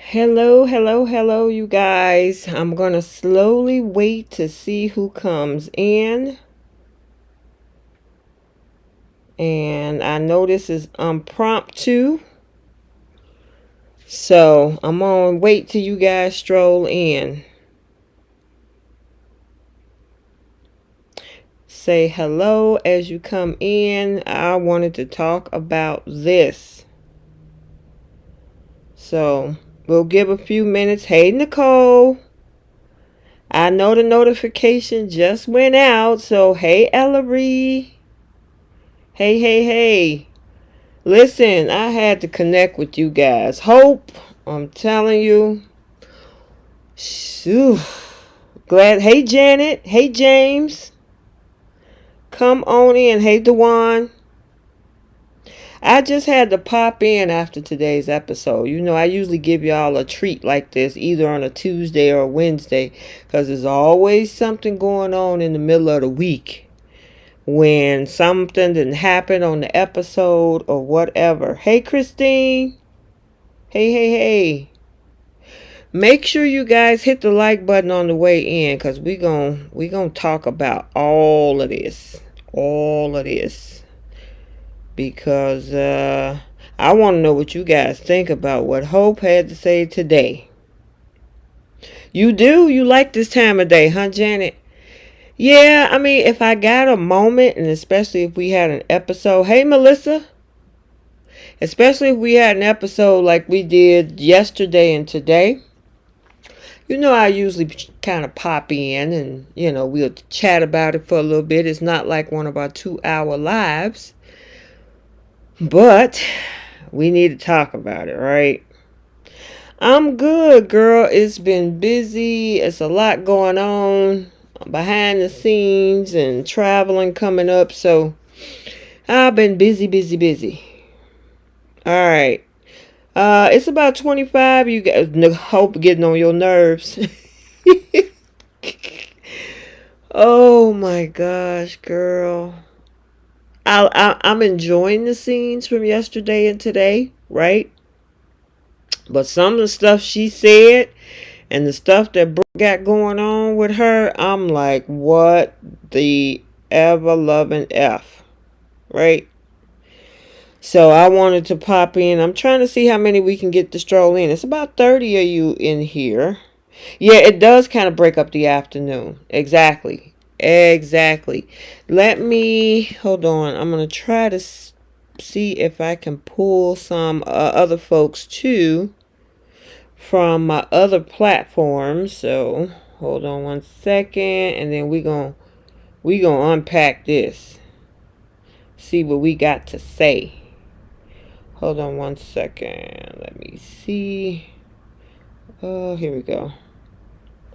Hello, you guys. I'm gonna slowly wait to see who comes in. And I know this is impromptu. So I'm gonna wait till you guys stroll in. Say hello as you come in. I wanted to talk about this. So we'll give a few minutes. Hey, Nicole. I know the notification just went out. So, hey, Ellery. Hey. Listen, I had to connect with you guys. Hope, I'm telling you. Shoo. Glad. Hey, Janet. Hey, James. Come on in. Hey, Dewan. I just had to pop in after today's episode. You know, I usually give y'all a treat like this either on a Tuesday or a Wednesday because there's always something going on in the middle of the week when something didn't happen on the episode or whatever. Hey, Christine. Hey. Make sure you guys hit the like button on the way in because we gonna talk about all of this. Because I want to know what you guys think about what Hope had to say today. You do? You like this time of day, huh, Janet? Yeah, I mean, if I got a moment, and especially if we had an episode. Hey, Melissa. Especially if we had an episode like we did yesterday and today. You know, I usually kind of pop in and, we'll chat about it for a little bit. It's not like one of our 2-hour lives. But we need to talk about it, right? I'm good, girl. It's been busy. It's a lot going on behind the scenes and traveling coming up. So I've been busy. All right. It's about 25. You guys hope getting on your nerves. Oh my gosh, girl. I'm enjoying the scenes from yesterday and today, right? But some of the stuff she said and the stuff that Brooke got going on with her, I'm like, what the ever loving F, right? So I wanted to pop in. I'm trying to see how many we can get to stroll in. It's about 30 of you in here. Yeah, it does kind of break up the afternoon. Exactly. Let me, hold on. I'm going to try to see if I can pull some other folks too from my other platforms. So hold on one second, and then we gonna unpack this. See what we got to say. Hold on one second. Let me see. Oh, here we go.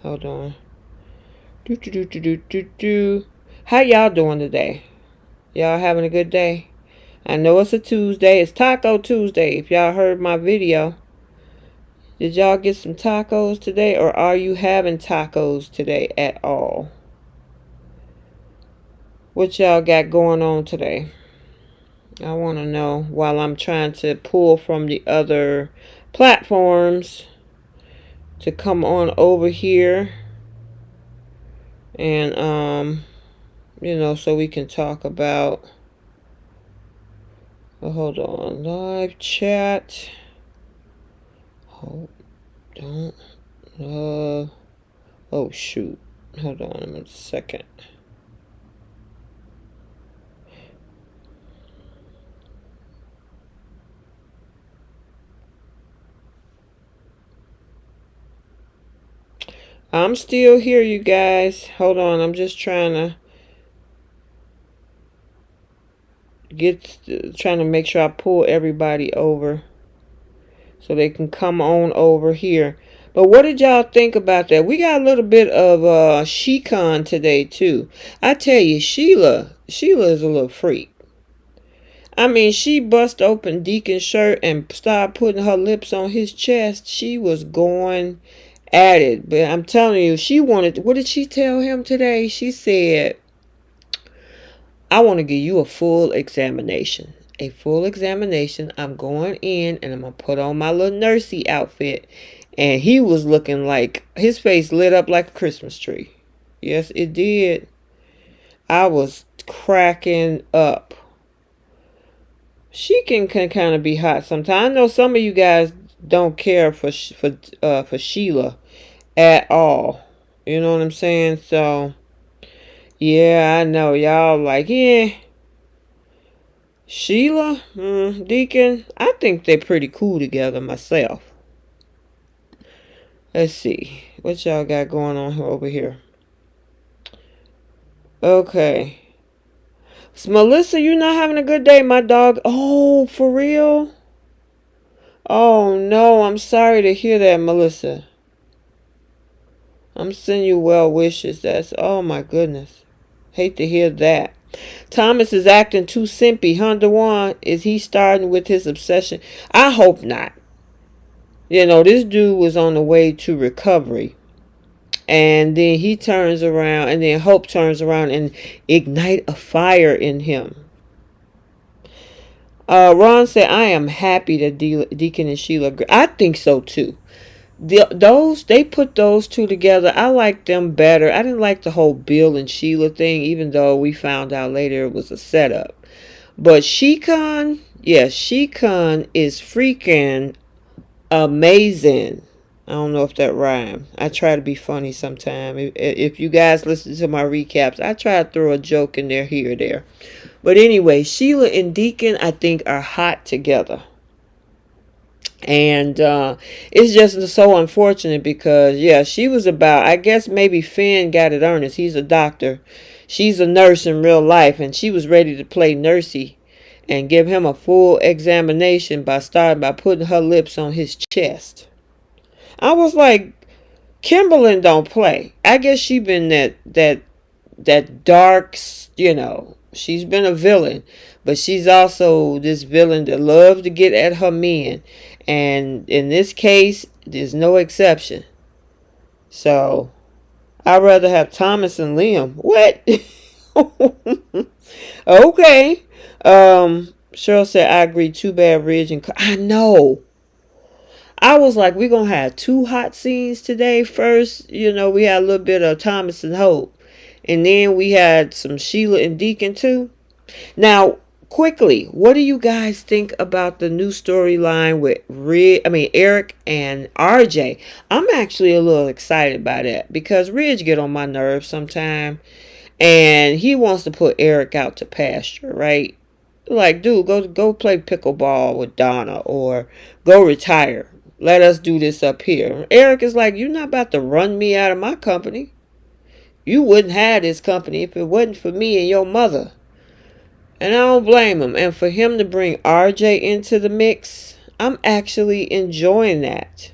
Hold on. How y'all doing today? Y'all having a good day? I know it's a Tuesday. It's Taco Tuesday. If y'all heard my video. Did y'all get some tacos today, or are you having tacos today at all? What y'all got going on today? I want to know while I'm trying to pull from the other platforms to come on over here and so we can talk about hold on, live chat. Oh shoot, hold on a second. I'm still here, you guys. Hold on, I'm just trying to make sure I pull everybody over so they can come on over here. But what did y'all think about that? We got a little bit of she-con today too. I tell you, Sheila is a little freak. I mean, she bust open Deacon's shirt and started putting her lips on his chest. She was going at it. But I'm telling you, what did she tell him today? She said, I want to give you a full examination. a full examination. I'm going in and I'm going to put on my little nursey outfit. And he was looking like, his face lit up like a Christmas tree. Yes, it did. I was cracking up. She can kind of be hot sometimes. I know some of you guys don't care for Sheila at all. You know what I'm saying? So, yeah, I know. Y'all like, yeah. Sheila, Deacon, I think they're pretty cool together myself. Let's see. What y'all got going on over here? Okay. So Melissa, you not having a good day, my dog? Oh, for real? Oh, no. I'm sorry to hear that, Melissa. I'm sending you well wishes. Oh my goodness. Hate to hear that. Thomas is acting too simpy, huh, DeJuan? Is he starting with his obsession? I hope not. You know, this dude was on the way to recovery. And then he turns around, and then Hope turns around and ignite a fire in him. Ron said, I am happy that Deacon and Sheila agree. I think so too. They put those two together. I like them better. I didn't like the whole Bill and Sheila thing, even though we found out later it was a setup. But Shecon is freaking amazing. I don't know if that rhymed. I try to be funny sometime. If you guys listen to my recaps, I try to throw a joke in there here or there. But anyway, Sheila and Deacon, I think, are hot together. And it's just so unfortunate because, yeah, she was about, I guess maybe Finn got it earnest. He's a doctor. She's a nurse in real life, and she was ready to play nursey and give him a full examination by starting by putting her lips on his chest. I was like, Kimberlyn don't play. I guess she been that dark, you know, she's been a villain, but she's also this villain that loves to get at her men. And in this case, there's no exception. So, I'd rather have Thomas and Liam. What? Okay. Cheryl said, I agree. Too bad Ridge and... I know. I was like, we're going to have two hot scenes today. First, you know, we had a little bit of Thomas and Hope. And then we had some Sheila and Deacon too. Now, quickly, what do you guys think about the new storyline with Eric and RJ? I'm actually a little excited by that because Ridge get on my nerves sometime. And he wants to put Eric out to pasture, right? Like, dude, go play pickleball with Donna or go retire. Let us do this up here. Eric is like, you're not about to run me out of my company. You wouldn't have this company if it wasn't for me and your mother. And I don't blame him. And for him to bring RJ into the mix, I'm actually enjoying that.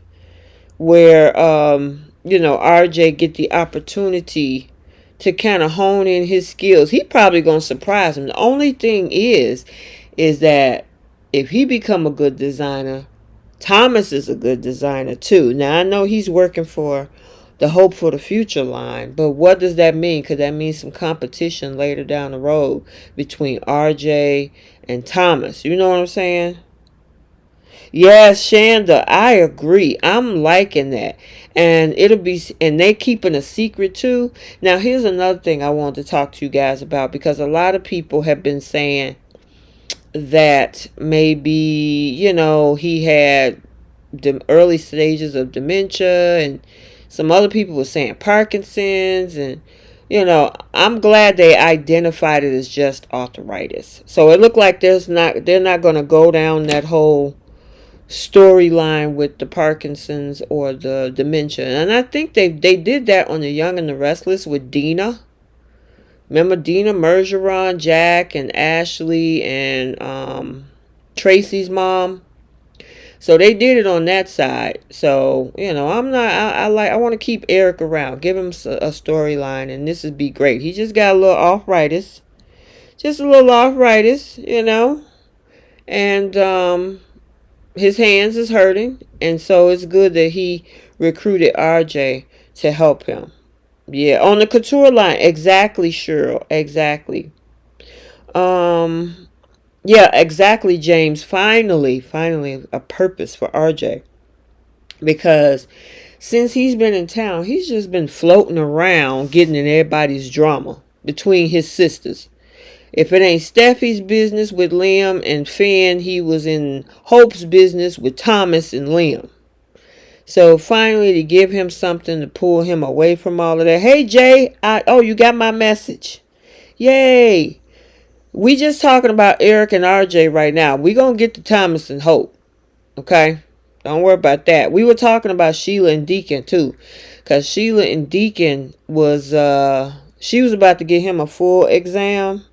Where, RJ get the opportunity to kind of hone in his skills. He probably going to surprise him. The only thing is that if he become a good designer, Thomas is a good designer too. Now, I know he's working for the Hope for the Future line, but what does that mean? Could that mean some competition later down the road between RJ and Thomas? You know what I'm saying? Yes, Shanda, I agree. I'm liking that. And they keeping a secret too. Now, here's another thing I wanted to talk to you guys about because a lot of people have been saying that maybe, he had the early stages of dementia, and some other people were saying Parkinson's, and I'm glad they identified it as just arthritis. So it looked like they're not going to go down that whole storyline with the Parkinson's or the dementia. And I think they did that on The Young and the Restless with Dina. Remember Dina, Mergeron, Jack, and Ashley, and Tracy's mom. So they did it on that side. So, I want to keep Eric around. Give him a storyline, and this would be great. He just got a little arthritis. Just a little arthritis, And his hands is hurting. And so it's good that he recruited RJ to help him. Yeah, on the couture line. Exactly, Cheryl. Exactly. Yeah, exactly, James. Finally, a purpose for RJ. Because since he's been in town, he's just been floating around getting in everybody's drama between his sisters. If it ain't Steffi's business with Liam and Finn, he was in Hope's business with Thomas and Liam. So finally, to give him something to pull him away from all of that. Hey, Jay. You got my message. Yay. We just talking about Eric and RJ right now. We gonna get to Thomas and Hope. Okay? Don't worry about that. We were talking about Sheila and Deacon too. Because Sheila and Deacon was, she was about to give him a full exam.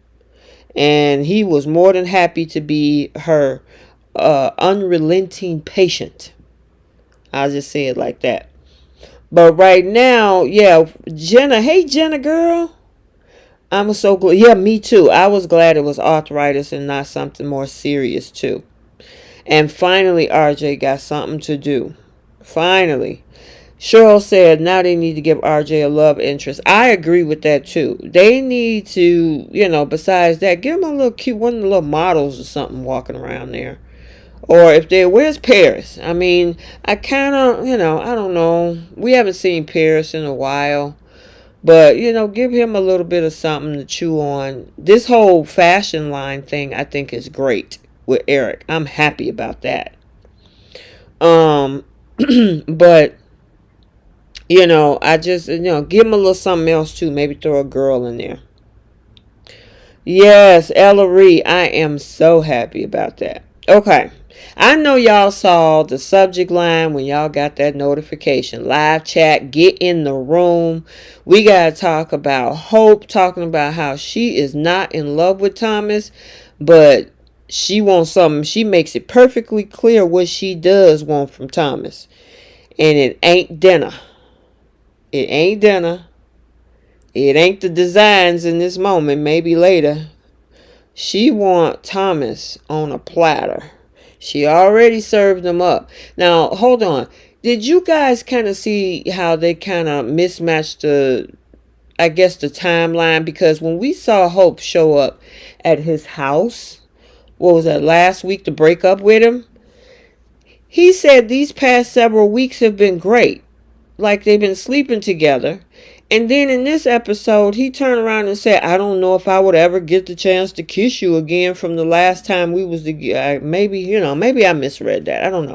And he was more than happy to be her unrelenting patient. I'll just say it like that. But right now, yeah, Jenna. Hey, Jenna, girl. I'm so glad. Yeah, me too. I was glad it was arthritis and not something more serious too. And finally, RJ got something to do. Finally. Cheryl said now they need to give RJ a love interest. I agree with that too. They need to, besides that, give him a little cute, one of the little models or something walking around there. Or if they're, where's Paris? I mean, I kind of, I don't know. We haven't seen Paris in a while. But, give him a little bit of something to chew on. This whole fashion line thing, I think, is great with Eric. I'm happy about that. But, I just, give him a little something else too. Maybe throw a girl in there. Yes, Ellery, I am so happy about that. Okay. I know y'all saw the subject line when y'all got that notification. Live chat, get in the room. We got to talk about Hope, talking about how she is not in love with Thomas, but she wants something. She makes it perfectly clear what she does want from Thomas. And it ain't dinner. It ain't dinner. It ain't the designs in this moment, maybe later. She want Thomas on a platter. She already served them up. Now, hold on. Did you guys kind of see how they kind of mismatched the timeline? Because when we saw Hope show up at his house, what was that, last week to break up with him? He said these past several weeks have been great. Like they've been sleeping together. And then in this episode, he turned around and said, I don't know if I would ever get the chance to kiss you again from the last time we was together. Maybe I misread that. I don't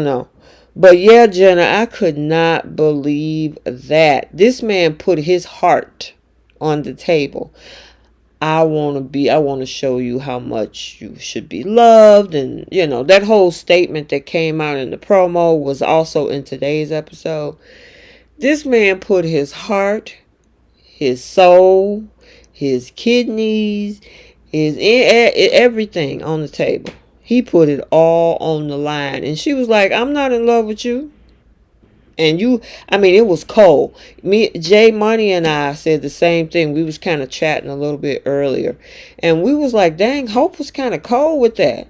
know. But yeah, Jenna, I could not believe that. This man put his heart on the table. I want to show you how much you should be loved. And, that whole statement that came out in the promo was also in today's episode. This man put his heart, his soul, his kidneys, his everything on the table. He put it all on the line. And she was like, I'm not in love with you. And it was cold. Jay Money and I said the same thing. We was kind of chatting a little bit earlier. And we was like, dang, Hope was kind of cold with that.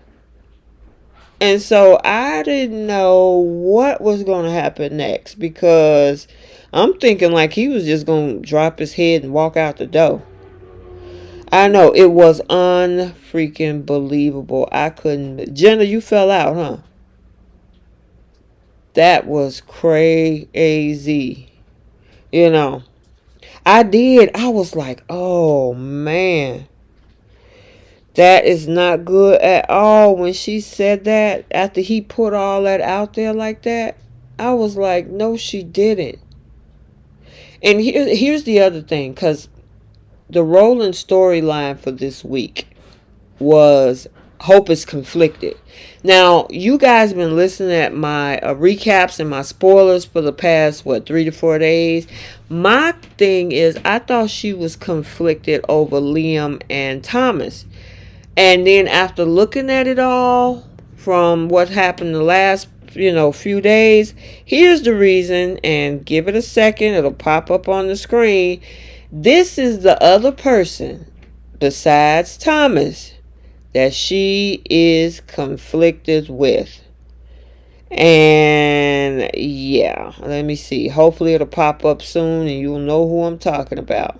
And so I didn't know what was going to happen next, because I'm thinking like he was just going to drop his head and walk out the door. I know, it was unfreaking believable. I couldn't. Jenna, you fell out, huh? That was crazy. I did. I was like, oh man. That is not good at all. When she said that, after he put all that out there like that, I was like, no, she didn't. And here's the other thing, because the rolling storyline for this week was Hope is conflicted. Now, you guys been listening at my recaps and my spoilers for the past, 3 to 4 days. My thing is, I thought she was conflicted over Liam and Thomas. And then after looking at it all from what happened the last, few days, here's the reason, and give it a second, it'll pop up on the screen. This is the other person besides Thomas that she is conflicted with. And yeah, let me see. Hopefully it'll pop up soon and you'll know who I'm talking about.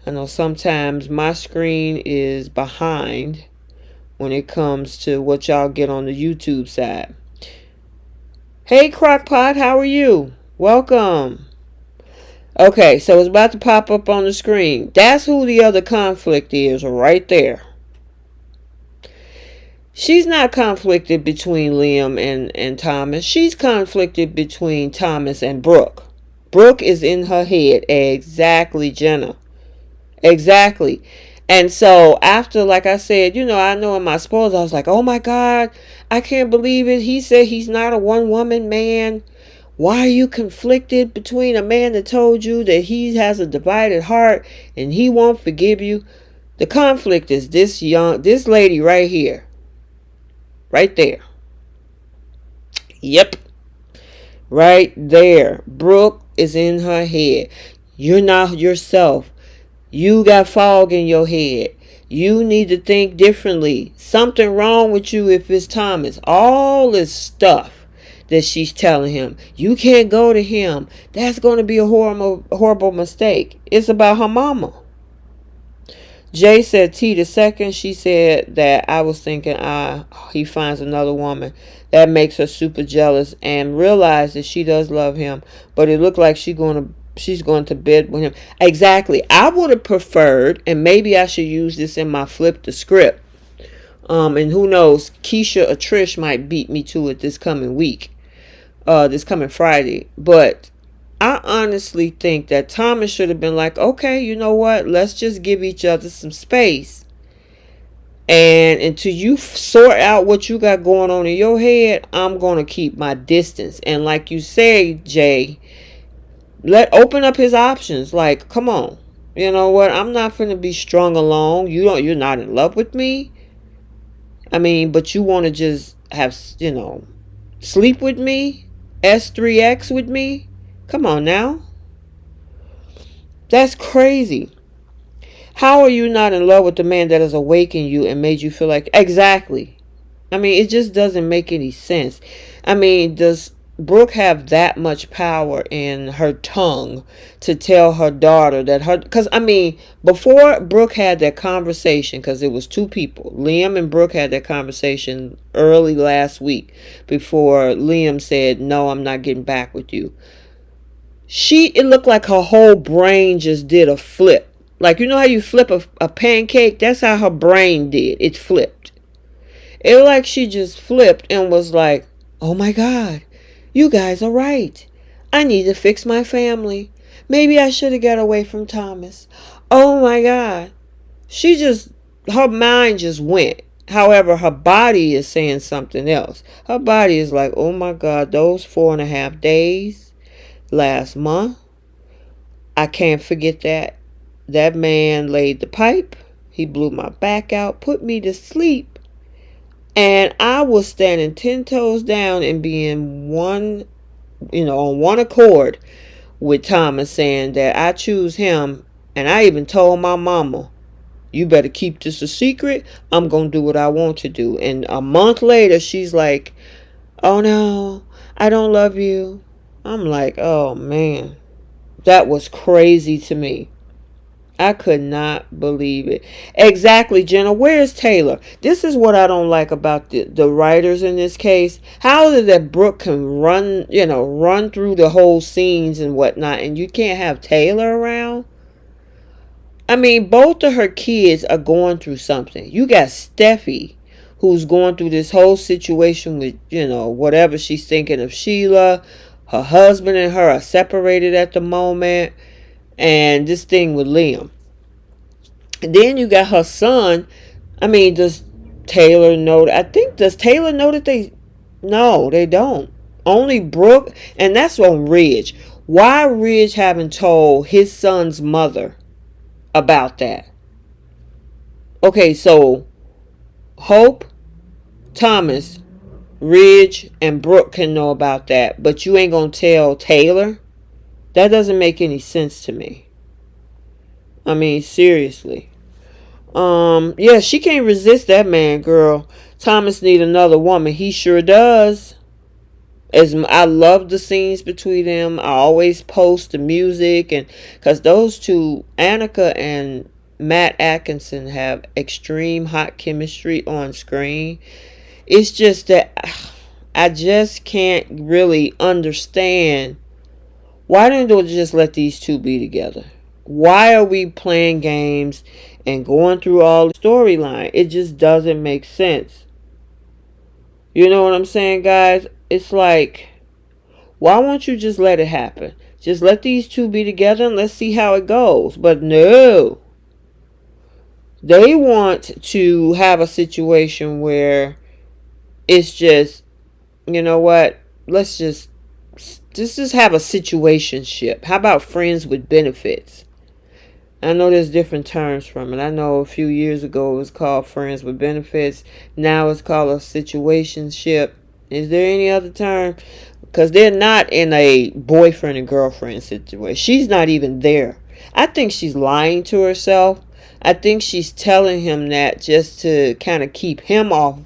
I know sometimes my screen is behind when it comes to what y'all get on the YouTube side. Hey, Crockpot, how are you? Welcome. Okay, so it's about to pop up on the screen. That's who the other conflict is right there. She's not conflicted between Liam and Thomas. She's conflicted between Thomas and Brooke. Brooke is in her head. Exactly, Jenna. Exactly. And so after, like I said, I know in my spoilers, I was like, oh my God, I can't believe it. He said he's not a one-woman man. Why are you conflicted between a man that told you that he has a divided heart and he won't forgive you? The conflict is this lady right here. Right there. Yep. Right there. Brooke is in her head. You're not yourself. You got fog in your head. You need to think differently. Something wrong with you if it's Thomas. All this stuff that she's telling him. You can't go to him. That's going to be a horrible mistake. It's about her mama. Jay said T the second. She said that I was thinking he finds another woman. That makes her super jealous and realize that she does love him. But it looked like she's going to bed with him. Exactly. I would have preferred, and maybe I should use this in my flip the script. And who knows, Keisha or Trish might beat me to it this coming week. This coming Friday. But I honestly think that Thomas should have been like, okay, you know what? Let's just give each other some space. And until you sort out what you got going on in your head, I'm going to keep my distance. And like you say, Jay, open up his options. Like, come on. You know what? I'm not going to be strung along. You're not in love with me. I mean, but you want to just have, sleep with me? S3X with me? Come on now. That's crazy. How are you not in love with the man that has awakened you and made you feel like... Exactly. I mean, it just doesn't make any sense. I mean, does Brooke have that much power in her tongue to tell her daughter that her... Because, I mean, before Brooke had that conversation, because it was two people, Liam and Brooke had that conversation early last week before Liam said, no, I'm not getting back with you. It looked like her whole brain just did a flip. Like, you know how you flip a pancake? That's how her brain did. It flipped. It was like she just flipped and was like, oh my God, you guys are right. I need to fix my family. Maybe I should have got away from Thomas. Oh my God. Her mind just went. However, her body is saying something else. Her body is like, oh my God, those 4.5 days last month, I can't forget that. That man laid the pipe. He blew my back out, put me to sleep. And I was standing 10 toes down and being on one accord with Thomas, saying that I choose him. And I even told my mama, you better keep this a secret. I'm going to do what I want to do. And a month later, she's like, oh no, I don't love you. I'm like, oh man, that was crazy to me. I could not believe it. Exactly, Jenna. Where's Taylor? This is what I don't like about the writers in this case. How is it that Brooke can run through the whole scenes and whatnot, and you can't have Taylor around? I mean, both of her kids are going through something. You got Steffy, who's going through this whole situation with, whatever she's thinking of Sheila. Her husband and her are separated at the moment. And this thing with Liam. And then you got her son. I mean, does Taylor know? Does Taylor know that they... No, they don't. Only Brooke. And that's on Ridge. Why Ridge haven't told his son's mother about that? Okay, so Hope, Thomas, Ridge, and Brooke can know about that. But you ain't going to tell Taylor? That doesn't make any sense to me. I mean, seriously. Yeah, she can't resist that man, girl. Thomas need another woman. He sure does. I love the scenes between them. I always post the music, and because those two, Annika and Matt Atkinson, have extreme hot chemistry on screen. It's just that I just can't really understand, why didn't they just let these two be together? Why are we playing games and going through all the storyline? It just doesn't make sense. You know what I'm saying, guys? It's like, why won't you just let it happen? Just let these two be together and let's see how it goes. But no. They want to have a situation where it's just, you know what? Let's just have a situationship. How about friends with benefits? I know there's different terms from it. I know a few years ago it was called friends with benefits. Now it's called a situationship. Is there any other term? Because they're not in a boyfriend and girlfriend situation. She's not even there. I think she's lying to herself. I think she's telling him that just to kind of keep him off,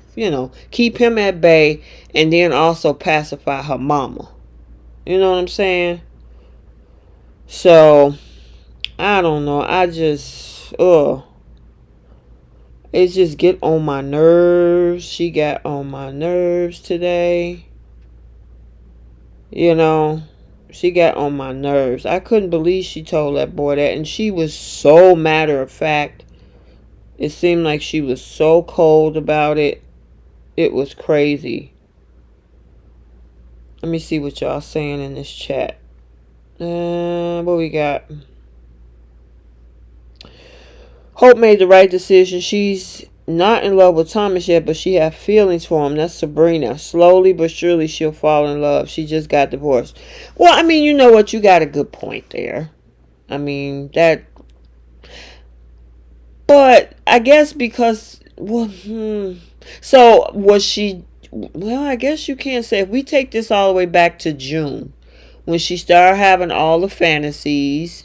keep him at bay, and then also pacify her mama. You know what I'm saying? So, I don't know. It just get on my nerves. She got on my nerves today. She got on my nerves. I couldn't believe she told that boy that. And she was so matter of fact. It seemed like she was so cold about it. It was crazy. Let me see what y'all saying in this chat. What we got? Hope made the right decision. She's not in love with Thomas yet, but she has feelings for him. That's Sabrina. Slowly but surely she'll fall in love. She just got divorced. Well, I mean, you know what? You got a good point there. I mean, that... But I guess because... So, was she... Well, I guess you can't say... If we take this all the way back to June, when she started having all the fantasies,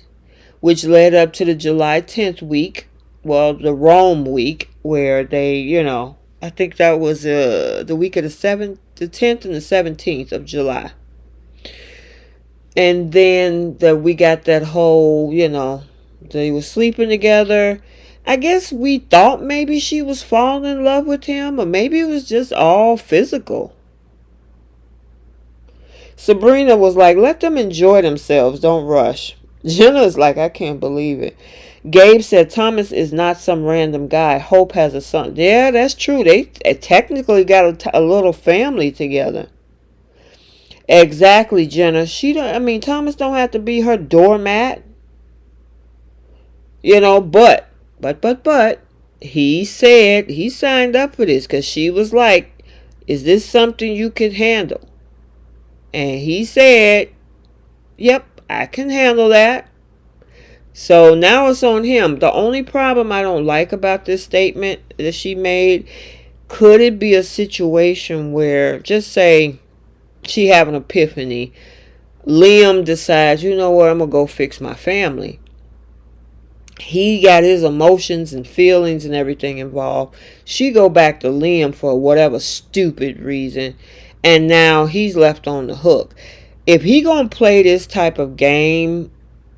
which led up to the July 10th week, well, the Rome week, where they, I think that was the week of the 10th and the 17th of July. And then we got that whole, they were sleeping together. I guess we thought maybe she was falling in love with him, or maybe it was just all physical. Sabrina was like, let them enjoy themselves, don't rush. Jenna's like, I can't believe it. Gabe said Thomas is not some random guy. Hope has a son. Yeah, that's true. They technically got a little family together. Exactly, Jenna. Thomas don't have to be her doormat. But he said he signed up for this because she was like, is this something you can handle? And he said, yep, I can handle that. So now it's on him. The only problem I don't like about this statement that she made, could it be a situation where, just say she have an epiphany, Liam decides, you know what, I'm going to go fix my family. He got his emotions and feelings and everything involved. She go back to Liam for whatever stupid reason, and now he's left on the hook. If he going to play this type of game,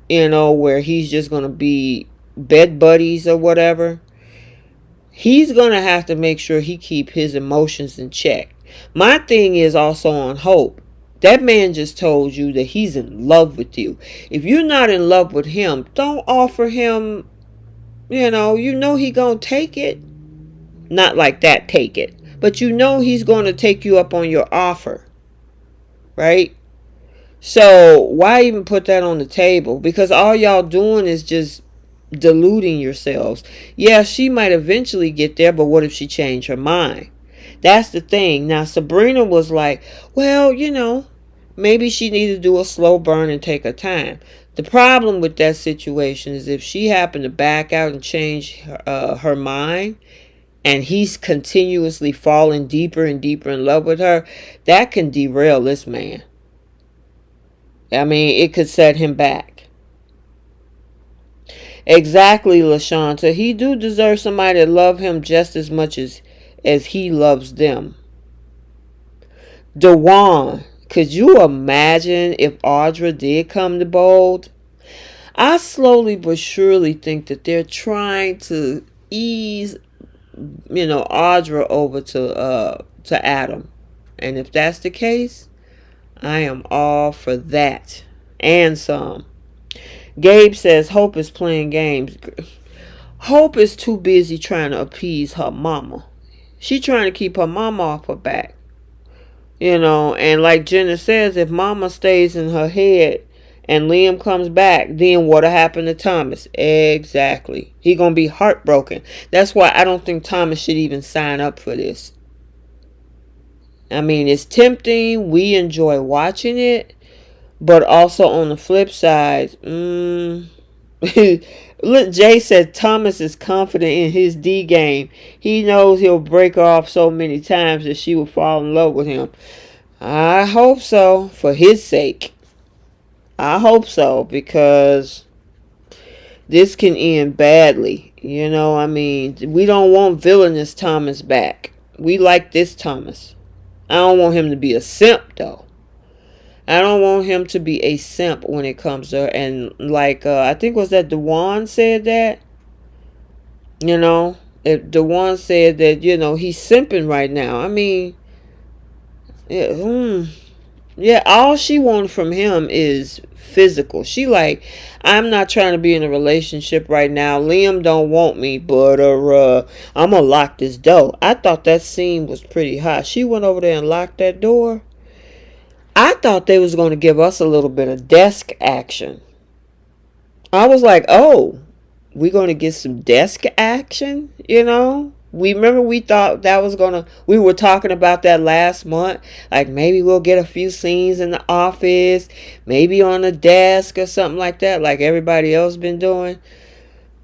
where he's just going to be bed buddies or whatever, he's going to have to make sure he keep his emotions in check. My thing is also on Hope. That man just told you that he's in love with you. If you're not in love with him, don't offer him, he going to take it. Not like that, take it. But he's going to take you up on your offer. Right? So why even put that on the table? Because all y'all doing is just deluding yourselves. Yeah, she might eventually get there, but what if she changed her mind? That's the thing. Now, Sabrina was like, well, maybe she needed to do a slow burn and take her time. The problem with that situation is if she happened to back out and change her mind, and he's continuously falling deeper and deeper in love with her, that can derail this man. It could set him back. Exactly, LaShanta. He do deserve somebody to love him just as much as he loves them. Dewan. Could you imagine if Audra did come to Bold? I slowly but surely think that they're trying to ease, Audra over to Adam. And if that's the case, I am all for that. And some. Gabe says Hope is playing games. Hope is too busy trying to appease her mama. She trying to keep her mama off her back. And like Jenna says, if mama stays in her head and Liam comes back, then what'll happen to Thomas? Exactly. He gonna be heartbroken. That's why I don't think Thomas should even sign up for this. I mean, it's tempting. We enjoy watching it. But also on the flip side, look, Jay said Thomas is confident in his D game. He knows he'll break off so many times that she will fall in love with him. I hope so, for his sake. I hope so, because this can end badly. I mean, we don't want villainous Thomas back. We like this Thomas. I don't want him to be a simp, though. I don't want him to be a simp when it comes to her. And like, I think was that Dewan said that? If Dewan said that, he's simping right now. I mean, yeah, all she wanted from him is physical. She like, I'm not trying to be in a relationship right now. Liam don't want me, but I'm gonna lock this door. I thought that scene was pretty hot. She went over there and locked that door. I thought they was going to give us a little bit of desk action. I was like, oh, we're going to get some desk action, we thought that was we were talking about that last month. Like maybe we'll get a few scenes in the office, maybe on a desk or something like that, like everybody else been doing.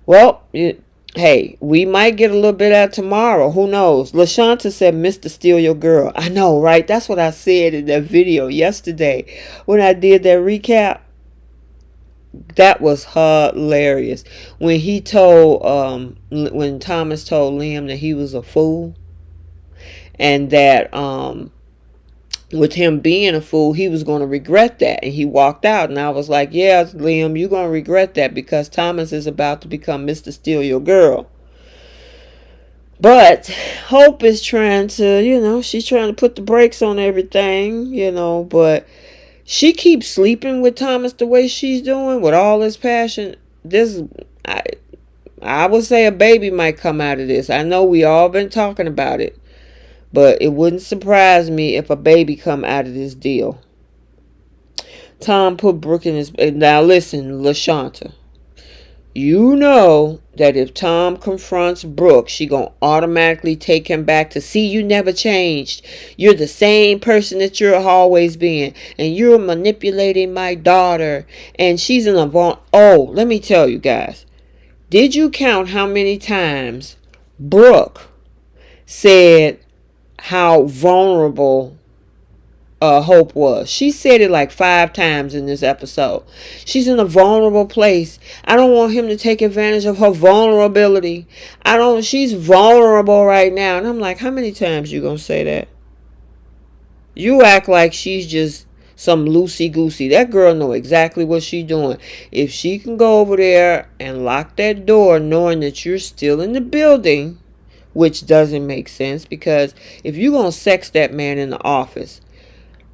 Well, hey, we might get a little bit out tomorrow. Who knows? LaShanta said, Mr. Steal Your Girl. I know, right? That's what I said in that video yesterday when I did that recap. That was hilarious. When when Thomas told Liam that he was a fool. And that, with him being a fool, he was going to regret that. And he walked out. And I was like, yeah, Liam, you're going to regret that because Thomas is about to become Mr. Steal Your Girl. But Hope is trying to, she's trying to put the brakes on everything, but she keeps sleeping with Thomas the way she's doing with all this passion. I would say a baby might come out of this. I know we all been talking about it. But it wouldn't surprise me if a baby come out of this deal. Tom put Brooke in his... Now listen, LaShanta. You know that if Tom confronts Brooke, she gonna automatically take him back to, see, you never changed. You're the same person that you're always been. And you're manipulating my daughter. And she's in a... Oh, let me tell you guys. Did you count how many times Brooke said how vulnerable Hope was? She said it like 5 times in this episode. She's in a vulnerable place. I don't want him to take advantage of her vulnerability. She's vulnerable right now. And I'm like, how many times you gonna say that? You act like she's just some loosey-goosey. That girl know exactly what she's doing. If she can go over there and lock that door knowing that you're still in the building, which doesn't make sense, because if you're going to sex that man in the office,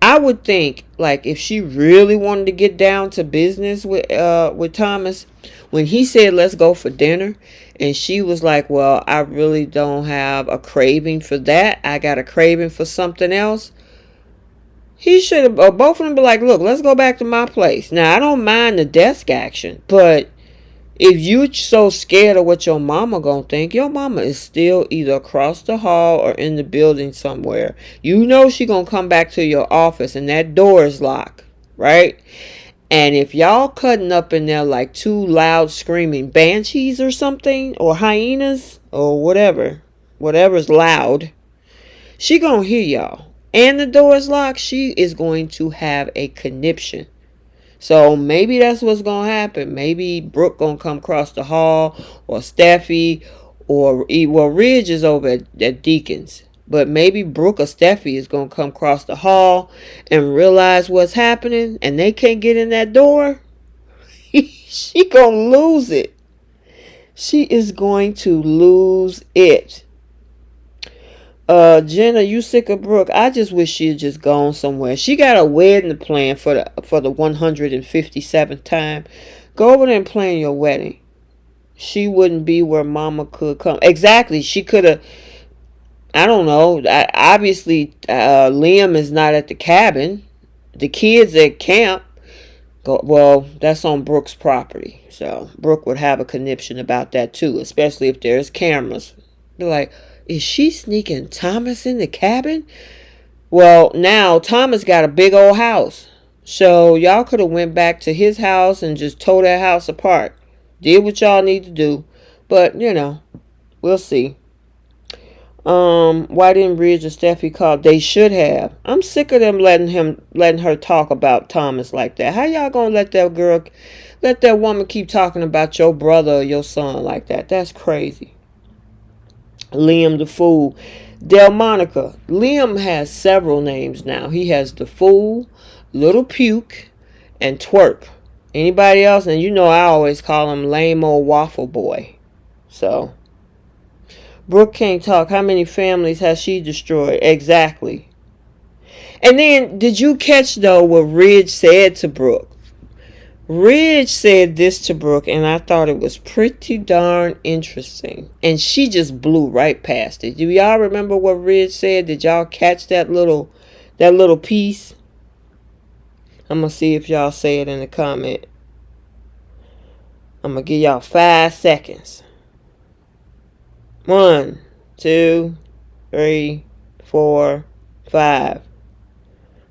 I would think, like, if she really wanted to get down to business with Thomas, when he said, let's go for dinner, and she was like, well, I really don't have a craving for that. I got a craving for something else. He should have, both of them be like, look, let's go back to my place. Now, I don't mind the desk action, but if you so scared of what your mama gonna think, your mama is still either across the hall or in the building somewhere. You know she gonna come back to your office and that door is locked, right? And if y'all cutting up in there like 2 loud screaming banshees or something, or hyenas, or whatever's loud, she gonna hear y'all. And the door is locked, she is going to have a conniption. So maybe that's what's going to happen. Maybe Brooke going to come across the hall, or Steffy, or, well, Ridge is over at Deacon's. But maybe Brooke or Steffy is going to come across the hall and realize what's happening and they can't get in that door. She going to lose it. She is going to lose it. Jenna, you sick of Brooke? I just wish she had just gone somewhere. She got a wedding to plan for the 157th time. Go over there and plan your wedding. She wouldn't be where Mama could come. Exactly. She could have. I don't know. Obviously, Liam is not at the cabin. The kids at camp. Well, that's on Brooke's property. So Brooke would have a conniption about that too, especially if there's cameras. They're like, is she sneaking Thomas in the cabin? Well, now Thomas got a big old house. So y'all could have went back to his house and just tore that house apart. Did what y'all need to do. But, we'll see. Why didn't Ridge or Steffi call? They should have. I'm sick of them letting her talk about Thomas like that. How y'all gonna let that woman keep talking about your brother or your son like that? That's crazy. Liam the Fool. Delmonica. Liam has several names now. He has the Fool, Little Puke, and Twerk. Anybody else? And I always call him Lame Old Waffle Boy. So, Brooke can't talk. How many families has she destroyed? Exactly. And then, did you catch, though, what Ridge said to Brooke? Ridge said this to Brooke, and I thought it was pretty darn interesting. And she just blew right past it. Do y'all remember what Ridge said? Did y'all catch that little piece? I'm going to see if y'all say it in the comment. I'm going to give y'all 5 seconds. 1, 2, 3, 4, 5.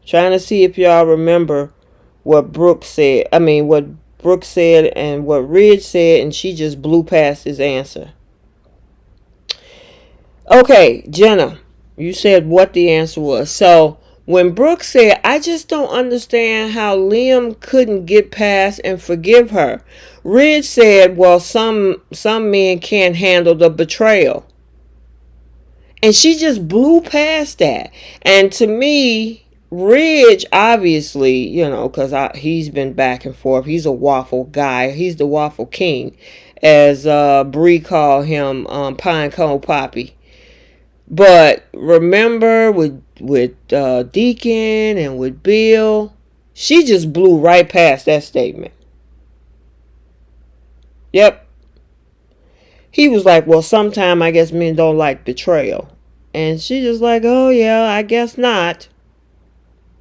Trying to see if y'all remember what Brooke said. What Brooke said and what Ridge said, and she just blew past his answer. Okay, Jenna, you said what the answer was. So, when Brooke said, I just don't understand how Liam couldn't get past and forgive her. Ridge said, well, some men can't handle the betrayal. And she just blew past that. And to me, Ridge, obviously, because he's been back and forth. He's a waffle guy. He's the waffle king, as Bree called him, Pine Cone Poppy. But remember with Deacon and with Bill, she just blew right past that statement. Yep. He was like, well, sometime I guess men don't like betrayal. And she just like, oh yeah, I guess not.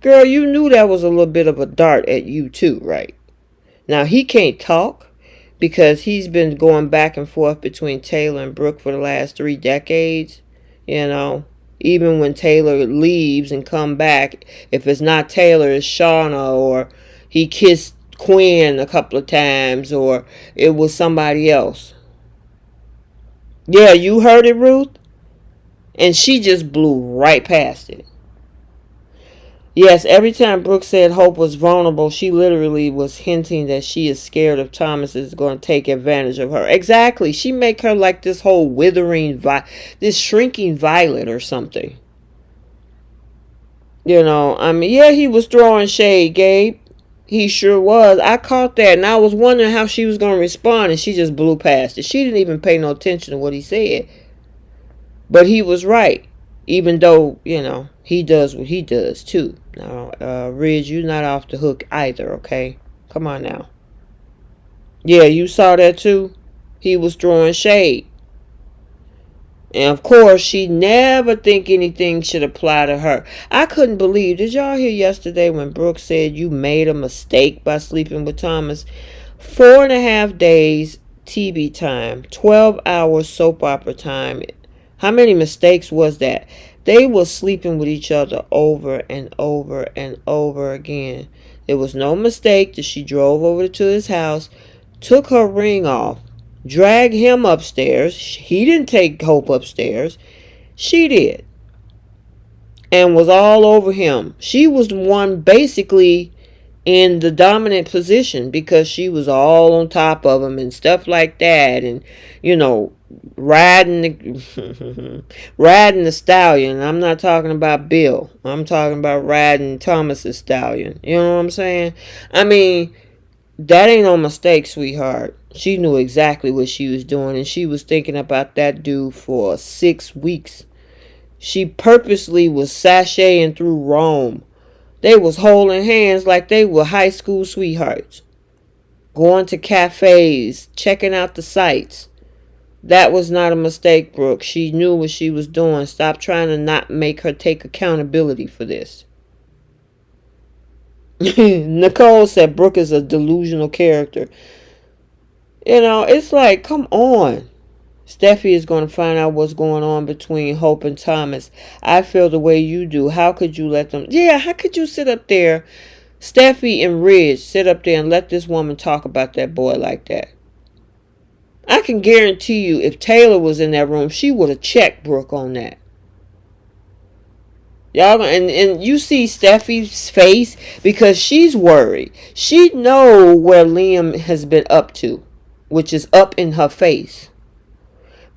Girl, you knew that was a little bit of a dart at you too, right? Now, he can't talk because he's been going back and forth between Taylor and Brooke for the last 3 decades. Even when Taylor leaves and come back, if it's not Taylor, it's Shauna, or he kissed Quinn a couple of times, or it was somebody else. Yeah, you heard it, Ruth? And she just blew right past it. Yes, every time Brooke said Hope was vulnerable, she literally was hinting that she is scared of Thomas is going to take advantage of her. Exactly. She make her like this whole withering, this shrinking violet or something. Yeah, he was throwing shade, Gabe. He sure was. I caught that, and I was wondering how she was going to respond, and she just blew past it. She didn't even pay no attention to what he said. But he was right, even though, he does what he does, too. Now, Ridge, you're not off the hook either, okay? Come on now. Yeah, you saw that, too? He was throwing shade. And, of course, she never think anything should apply to her. I couldn't believe. Did y'all hear yesterday when Brooke said you made a mistake by sleeping with Thomas? 4.5 days TV time. 12 hours soap opera time. How many mistakes was that? They were sleeping with each other over and over and over again. There was no mistake that she drove over to his house, took her ring off, dragged him upstairs. He didn't take Hope upstairs. She did. And was all over him. She was the one basically in the dominant position because she was all on top of him and stuff like that. And, riding the riding the stallion. I'm not talking about Bill. I'm talking about riding Thomas's stallion. You know what I'm saying? I mean, that ain't no mistake, sweetheart. She knew exactly what she was doing, and she was thinking about that dude for 6 weeks. She purposely was sashaying through Rome. They was holding hands like they were high school sweethearts. Going to cafes, checking out the sights. That was not a mistake, Brooke. She knew what she was doing. Stop trying to not make her take accountability for this. Nicole said Brooke is a delusional character. You know, it's like, come on. Steffi is going to find out what's going on between Hope and Thomas. I feel the way you do. How could you let them... Yeah, how could you sit up there, Steffi and Ridge, sit up there and let this woman talk about that boy like that? I can guarantee you, if Taylor was in that room, she would have checked Brooke on that. Y'all, and you see Steffi's face because she's worried. She know where Liam has been up to, which is up in her face,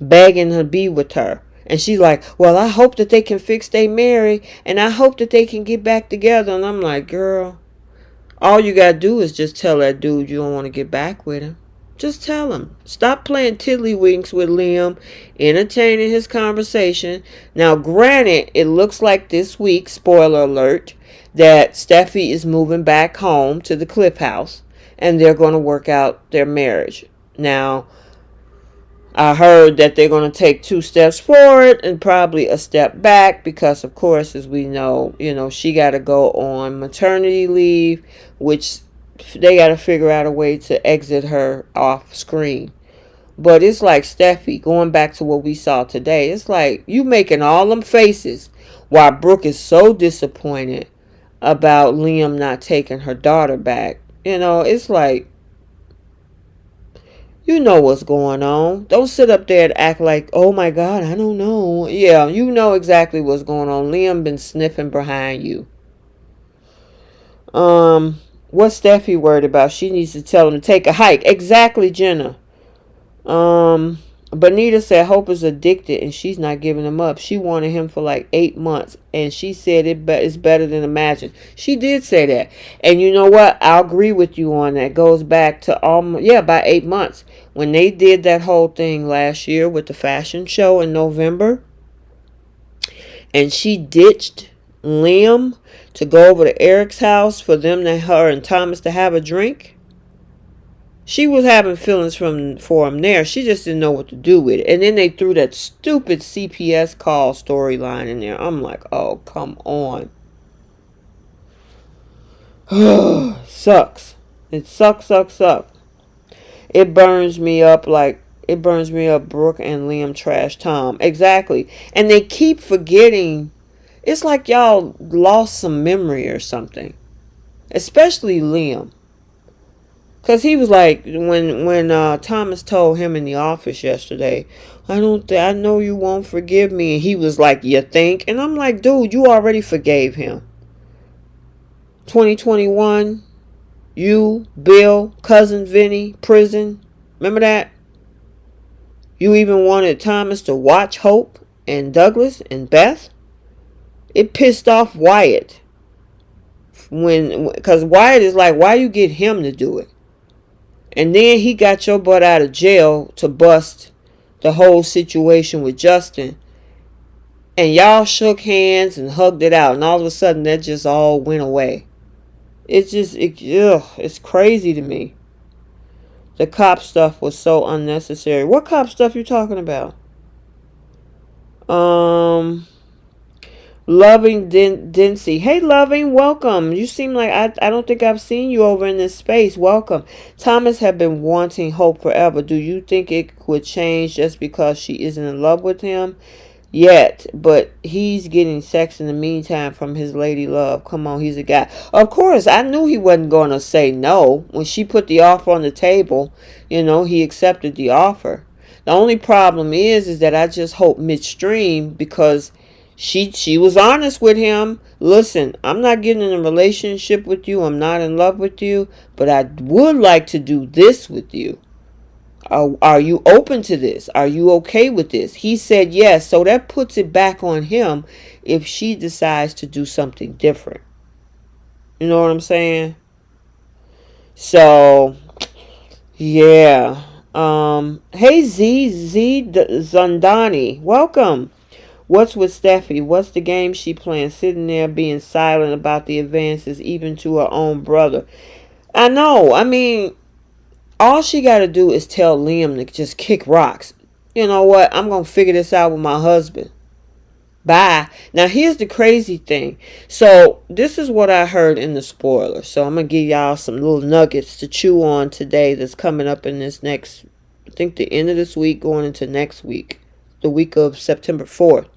begging her to be with her. And she's like, well, I hope that they can fix their marriage, and I hope that they can get back together. And I'm like, girl, all you gotta do is just tell that dude you don't want to get back with him. Just tell him. Stop playing tiddlywinks with Liam, entertaining his conversation. Now, granted, it looks like this week, spoiler alert, that Steffi is moving back home to the Cliff House, and they're going to work out their marriage. Now, I heard that they're going to take 2 steps forward and probably a step back because, of course, as we know, she got to go on maternity leave, which they got to figure out a way to exit her off screen. But it's like Steffi, going back to what we saw today, it's like you making all them faces while Brooke is so disappointed about Liam not taking her daughter back. It's like, you know what's going on. Don't sit up there and act like, oh my God, I don't know. Yeah, you know exactly what's going on. Liam been sniffing behind you. What's Steffi worried about? She needs to tell him to take a hike. Exactly, Jenna. Bonita said Hope is addicted and she's not giving him up. She wanted him for like 8 months, and she said it's better than Imagine. She did say that, and you know what? I'll agree with you on that. It goes back to about 8 months when they did that whole thing last year with the fashion show in November, and she ditched Liam to go over to Eric's house for her and Thomas to have a drink. She was having feelings for him there. She just didn't know what to do with it. And then they threw that stupid CPS call storyline in there. I'm like, oh, come on. Sucks. It sucks. It burns me up Brooke and Liam trash Tom. Exactly. And they keep forgetting. It's like y'all lost some memory or something. Especially Liam. Because he was like, when Thomas told him in the office yesterday, I know you won't forgive me. And he was like, you think? And I'm like, dude, you already forgave him. 2021, you, Bill, cousin Vinny, prison. Remember that? You even wanted Thomas to watch Hope and Douglas and Beth. It pissed off Wyatt. Because Wyatt is like, why you get him to do it? And then he got your butt out of jail to bust the whole situation with Justin. And y'all shook hands and hugged it out. And all of a sudden, that just all went away. It's crazy to me. The cop stuff was so unnecessary. What cop stuff you talking about? Loving Dincy. Hey, Loving, welcome. You seem like I don't think I've seen you over in this space. Welcome. Thomas had been wanting Hope forever. Do you think it would change just because she isn't in love with him yet? But he's getting sex in the meantime from his lady love. Come on, he's a guy. Of course, I knew he wasn't going to say no. When she put the offer on the table, he accepted the offer. The only problem is that I just hope midstream, because she was honest with him. Listen, I'm not getting in a relationship with you. I'm not in love with you. But I would like to do this with you. Are you open to this? Are you okay with this? He said yes. So that puts it back on him if she decides to do something different. You know what I'm saying? So, yeah. Hey Zandani, welcome. What's with Steffy? What's the game she playing? Sitting there being silent about the advances, even to her own brother. I know. I mean, all she got to do is tell Liam to just kick rocks. You know what? I'm going to figure this out with my husband. Bye. Now, here's the crazy thing. So, this is what I heard in the spoiler. So, I'm going to give y'all some little nuggets to chew on today that's coming up in this next, I think the end of this week going into next week. The week of September 4th.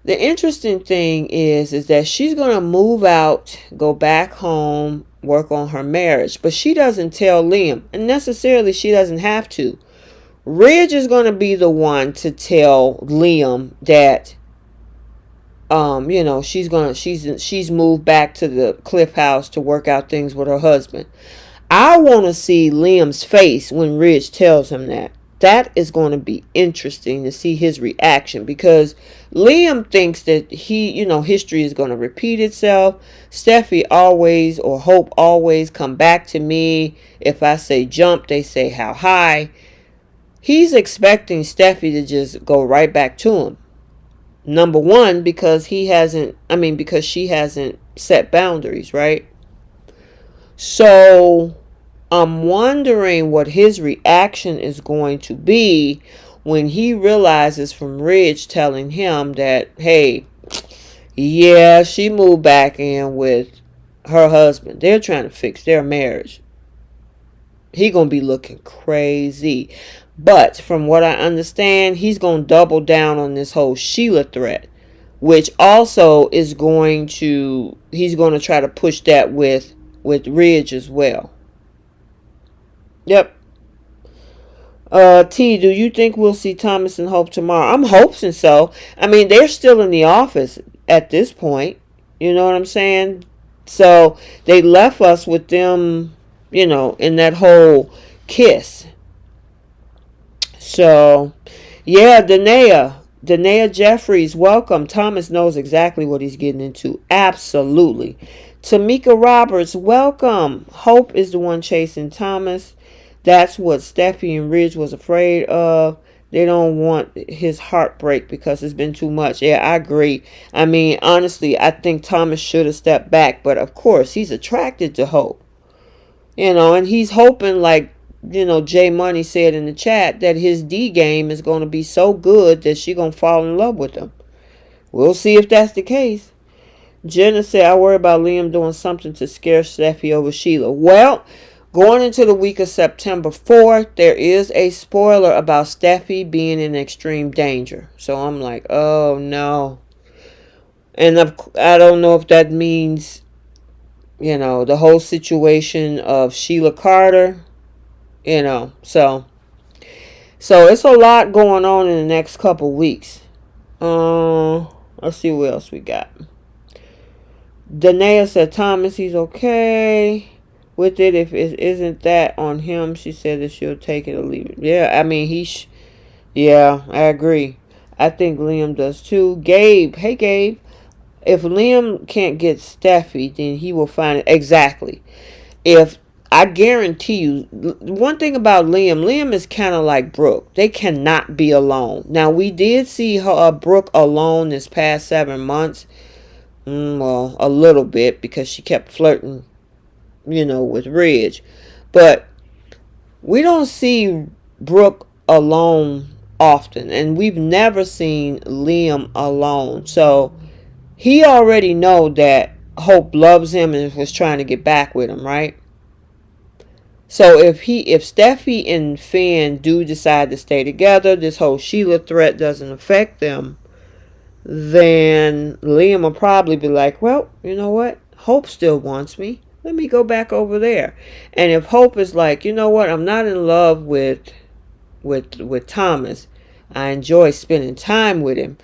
The interesting thing is that she's going to move out, go back home, work on her marriage. But she doesn't tell Liam. And necessarily she doesn't have to. Ridge is going to be the one to tell Liam that, she's moved back to the Cliff House to work out things with her husband. I want to see Liam's face when Ridge tells him that. That is going to be interesting to see his reaction, because Liam thinks that history is going to repeat itself. Steffy always, or Hope always, come back to me. If I say jump, they say how high. He's expecting Steffy to just go right back to him. Number one, because she hasn't set boundaries, right? So I'm wondering what his reaction is going to be when he realizes from Ridge telling him that, hey, yeah, she moved back in with her husband. They're trying to fix their marriage. He gonna be looking crazy. But from what I understand, he's gonna double down on this whole Sheila threat, which also is he's going to try to push that with Ridge as well. Yep. T, do you think we'll see Thomas and Hope tomorrow? I'm hoping so. I mean, they're still in the office at this point. You know what I'm saying? So they left us with them, in that whole kiss. So, yeah, Danae Jeffries, welcome. Thomas knows exactly what he's getting into. Absolutely. Tamika Roberts, welcome. Hope is the one chasing Thomas. That's what Steffy and Ridge was afraid of. They don't want his heartbreak because it's been too much. Yeah, I agree. I mean, honestly, I think Thomas should have stepped back. But, of course, he's attracted to Hope. And he's hoping, like, Jay Money said in the chat, that his D game is going to be so good that she's going to fall in love with him. We'll see if that's the case. Jenna said, I worry about Liam doing something to scare Steffy over Sheila. Well, going into the week of September 4th, there is a spoiler about Steffy being in extreme danger. So I'm like, oh no. And I don't know if that means, the whole situation of Sheila Carter, So it's a lot going on in the next couple weeks. Let's see what else we got. Danae said, Thomas, he's okay with it. If it isn't that on him, she said that she'll take it or leave it. Yeah, I mean, I agree. I think Liam does too. Gabe, hey Gabe. If Liam can't get Steffy, then he will find it. Exactly. I guarantee you, one thing about Liam is kind of like Brooke. They cannot be alone. Now, we did see Brooke alone this past 7 months. Well, a little bit, because she kept flirting, with Ridge. But we don't see Brooke alone often. And we've never seen Liam alone. So he already know that Hope loves him and was trying to get back with him, right? So if Steffy and Finn do decide to stay together, this whole Sheila threat doesn't affect them, then Liam will probably be like, well, you know what? Hope still wants me. Let me go back over there. And if Hope is like, you know what? I'm not in love with Thomas. I enjoy spending time with him.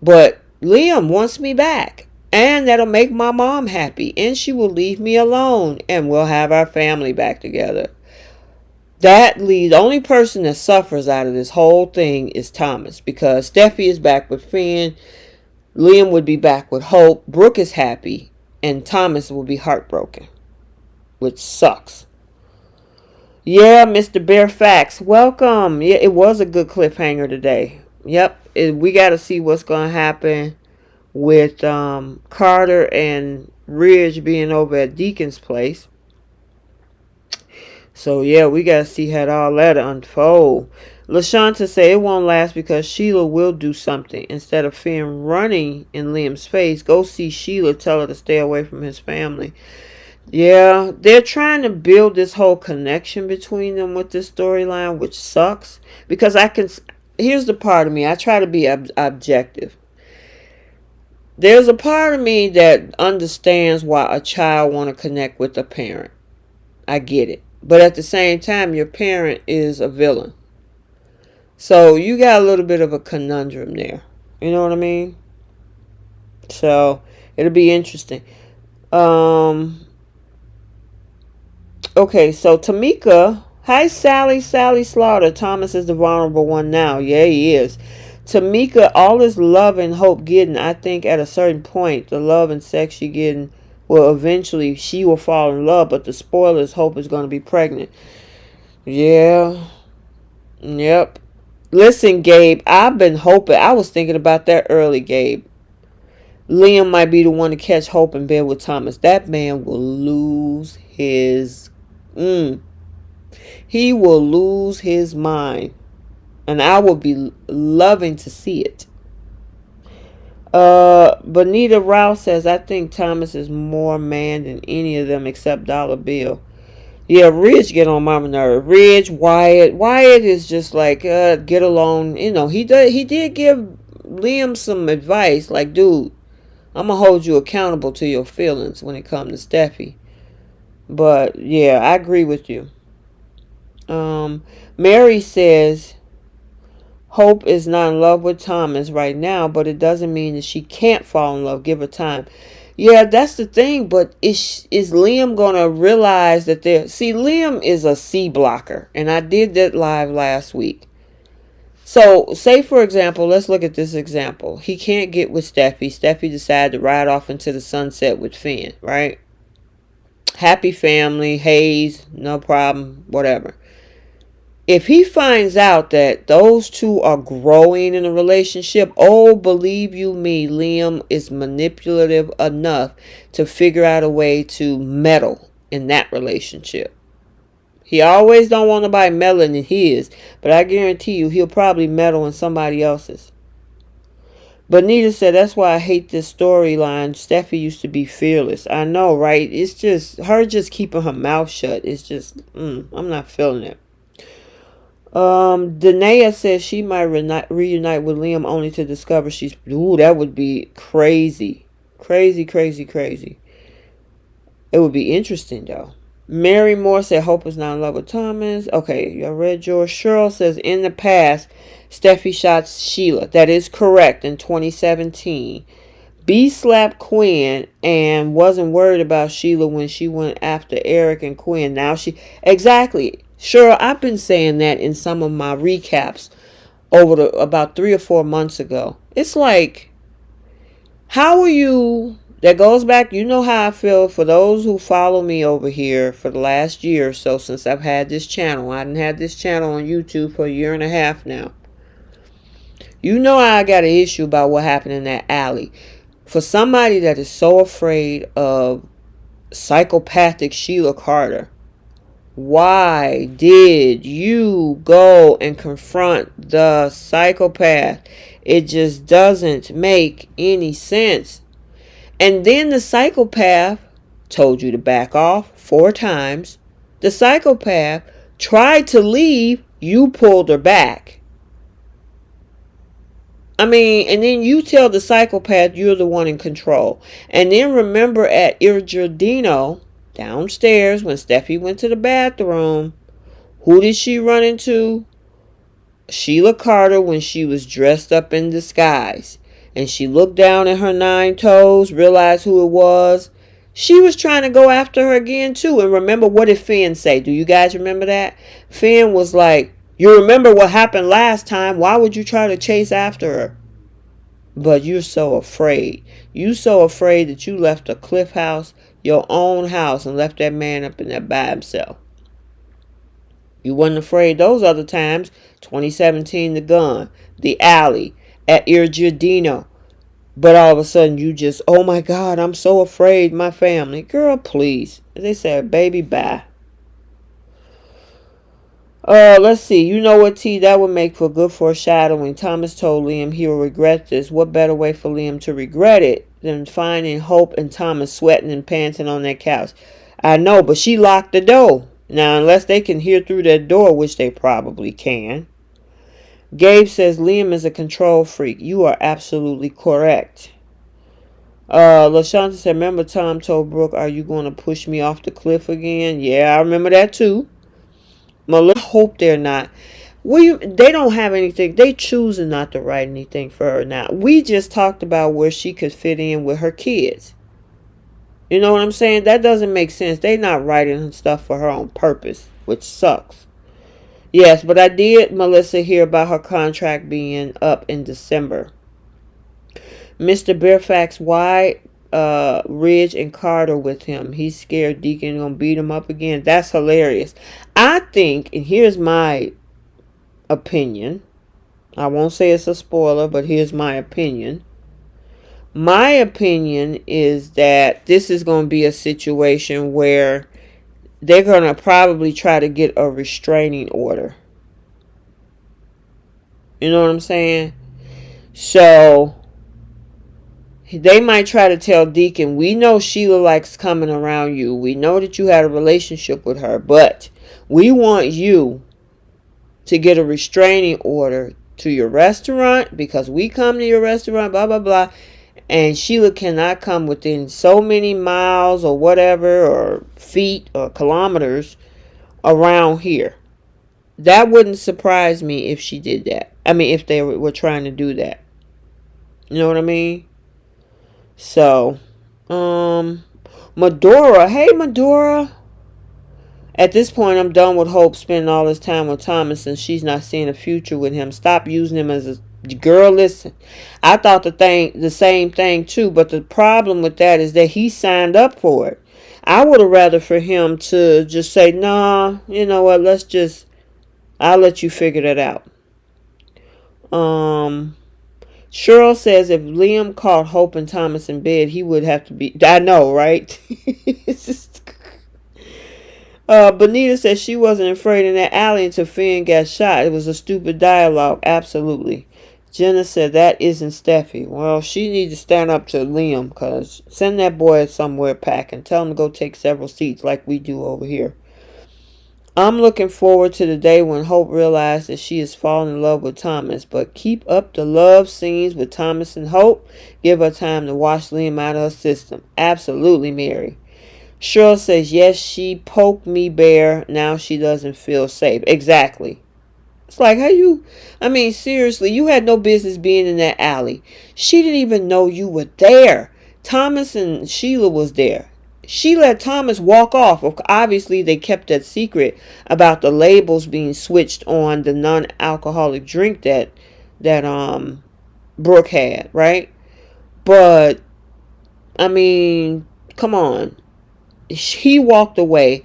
But Liam wants me back. And that'll make my mom happy. And she will leave me alone. And we'll have our family back together. that leaves, the only person that suffers out of this whole thing is Thomas, because Steffy is back with Finn, Liam would be back with Hope, Brooke is happy, and Thomas will be heartbroken, which sucks. Yeah, Mr. Bear Facts, welcome. Yeah, it was a good cliffhanger today. Yep, we got to see what's going to happen with Carter and Ridge being over at Deacon's place. So yeah, we got to see how all that unfold. LaShanta say it won't last because Sheila will do something. Instead of Finn running in Liam's face, go see Sheila, tell her to stay away from his family. Yeah, they're trying to build this whole connection between them with this storyline, which sucks. Because here's the part of me, I try to be objective. There's a part of me that understands why a child want to connect with a parent. I get it. But at the same time, your parent is a villain. So you got a little bit of a conundrum there. You know what I mean? So it'll be interesting. Okay, so Tamika. Hi, Sally Slaughter. Thomas is the vulnerable one now. Yeah, he is. Tamika, all this love and Hope getting, I think at a certain point, the love and sex she getting, well, eventually she will fall in love, but the spoilers, Hope is going to be pregnant. Yeah. Yep. Listen, Gabe, I've been hoping, I was thinking about that early, Gabe. Liam might be the one to catch Hope in bed with Thomas. That man will lose his... He will lose his mind. And I will be loving to see it. Bonita Rouse says, I think Thomas is more man than any of them except Dollar Bill. Yeah, Ridge get on my nerve. Ridge, Wyatt. Wyatt is just like, get along. You know, he did give Liam some advice. Like, dude, I'm going to hold you accountable to your feelings when it comes to Steffy. But, yeah, I agree with you. Mary says, Hope is not in love with Thomas right now, but it doesn't mean that she can't fall in love. Give her time. Yeah, that's the thing, but is Liam going to realize that Liam is a C blocker, and I did that live last week. So, say for example, let's look at this example. He can't get with Steffy. Steffy decided to ride off into the sunset with Finn, right? Happy family, Hayes, no problem, whatever. If he finds out that those two are growing in a relationship, oh, believe you me, Liam is manipulative enough to figure out a way to meddle in that relationship. He always don't want nobody meddling in his, but I guarantee you he'll probably meddle in somebody else's. Bonita said, that's why I hate this storyline. Steffy used to be fearless. I know, right? It's just her just keeping her mouth shut. It's just, I'm not feeling it. Danae says she might reunite with Liam only to discover that would be crazy. Crazy. It would be interesting though. Mary Moore said Hope is not in love with Thomas. Okay, I read yours. Cheryl says in the past, Steffy shot Sheila. That is correct in 2017. B slapped Quinn and wasn't worried about Sheila when she went after Eric and Quinn. Now exactly. Sure, I've been saying that in some of my recaps about 3 or 4 months ago. It's like, how are you... That goes back, you know how I feel for those who follow me over here for the last year or so since I've had this channel. I didn't have this channel on YouTube for a year and a half now. You know I got an issue about what happened in that alley. For somebody that is so afraid of psychopathic Sheila Carter, why did you go and confront the psychopath? It just doesn't make any sense. And then the psychopath told you to back off 4 times. The psychopath tried to leave. You pulled her back. I mean, and then you tell the psychopath you're the one in control. And then remember at Il Giardino, downstairs, when Steffy went to the bathroom, who did she run into? Sheila Carter when she was dressed up in disguise. And she looked down at her 9 toes, realized who it was. She was trying to go after her again too. And remember, what did Finn say? Do you guys remember that? Finn was like, you remember what happened last time. Why would you try to chase after her? But you're so afraid. You so afraid that you left a Cliff house, your own house, and left that man up in there by himself. You wasn't afraid those other times. 2017, the gun, the alley, at Ir Giardino. But all of a sudden you just, oh my God, I'm so afraid, my family. Girl, please. They said, baby, bye. Let's see. You know what, T? That would make for good foreshadowing. Thomas told Liam he will regret this. What better way for Liam to regret it than finding Hope and Thomas sweating and panting on that couch? I know, but she locked the door. Now, unless they can hear through that door, which they probably can. Gabe says Liam is a control freak. You are absolutely correct. LaShanta said, remember Tom told Brooke, are you going to push me off the cliff again? Yeah, I remember that too. Melissa, I hope they're not. They don't have anything. They choosing not to write anything for her now. We just talked about where she could fit in with her kids. You know what I'm saying? That doesn't make sense. They not writing stuff for her on purpose, which sucks. Yes, but I did, Melissa, hear about her contract being up in December. Mr. Bearfax, why Ridge and Carter with him? He's scared Deacon gonna beat him up again. That's hilarious. I think, and here's my opinion. I won't say it's a spoiler, but here's my opinion. My opinion is that this is going to be a situation where they're going to probably try to get a restraining order. You know what I'm saying? So they might try to tell Deacon, we know Sheila likes coming around you. We know that you had a relationship with her, but we want you to get a restraining order to your restaurant because we come to your restaurant, blah, blah, blah. And Sheila cannot come within so many miles or whatever, or feet or kilometers around here. That wouldn't surprise me if she did that. I mean, if they were trying to do that. You know what I mean? So, Medora. Hey, Medora. At this point, I'm done with Hope spending all this time with Thomas and she's not seeing a future with him. Stop using him as a girl. Listen, I thought the same thing too, but the problem with that is that he signed up for it. I would have rather for him to just say, nah, you know what, I'll let you figure that out. Cheryl says if Liam caught Hope and Thomas in bed, he would have to be, I know, right? It's just, Benita says she wasn't afraid in that alley until Finn got shot. It was a stupid dialogue. Absolutely. Jenna said that isn't Steffy. Well, she needs to stand up to Liam, because send that boy somewhere packing. Tell him to go take several seats like we do over here. I'm looking forward to the day when Hope realizes that she is falling in love with Thomas. But keep up the love scenes with Thomas and Hope. Give her time to wash Liam out of her system. Absolutely, Mary. Cheryl says, yes, she poked me bare. Now she doesn't feel safe. Exactly. It's like, seriously, you had no business being in that alley. She didn't even know you were there. Thomas and Sheila was there. She let Thomas walk off. Obviously, they kept that secret about the labels being switched on the non-alcoholic drink that Brooke had, right? But, come on. He walked away.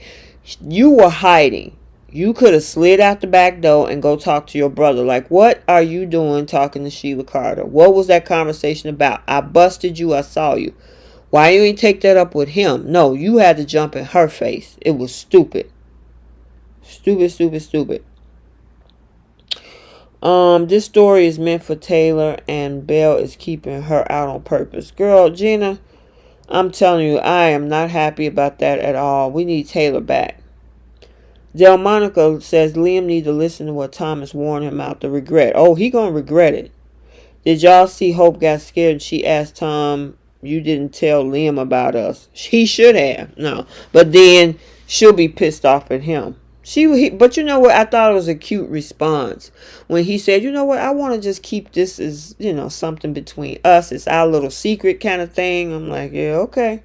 You were hiding. You could have slid out the back door and go talk to your brother. Like, what are you doing talking to Sheila Carter? What was that conversation about? I busted you. I saw you. Why you ain't take that up with him? No, you had to jump in her face. It was stupid. Stupid, stupid, stupid. This story is meant for Taylor, and Belle is keeping her out on purpose. Girl, Gina, I'm telling you, I am not happy about that at all. We need Taylor back. Delmonica says Liam need to listen to what Thomas warned him about, the regret. Oh, he gonna regret it. Did y'all see Hope got scared and she asked Tom, you didn't tell Liam about us? He should have. No. But then she'll be pissed off at him. But you know what? I thought it was a cute response when he said, you know what? I want to just keep this as, something between us. It's our little secret kind of thing. I'm like, yeah, okay.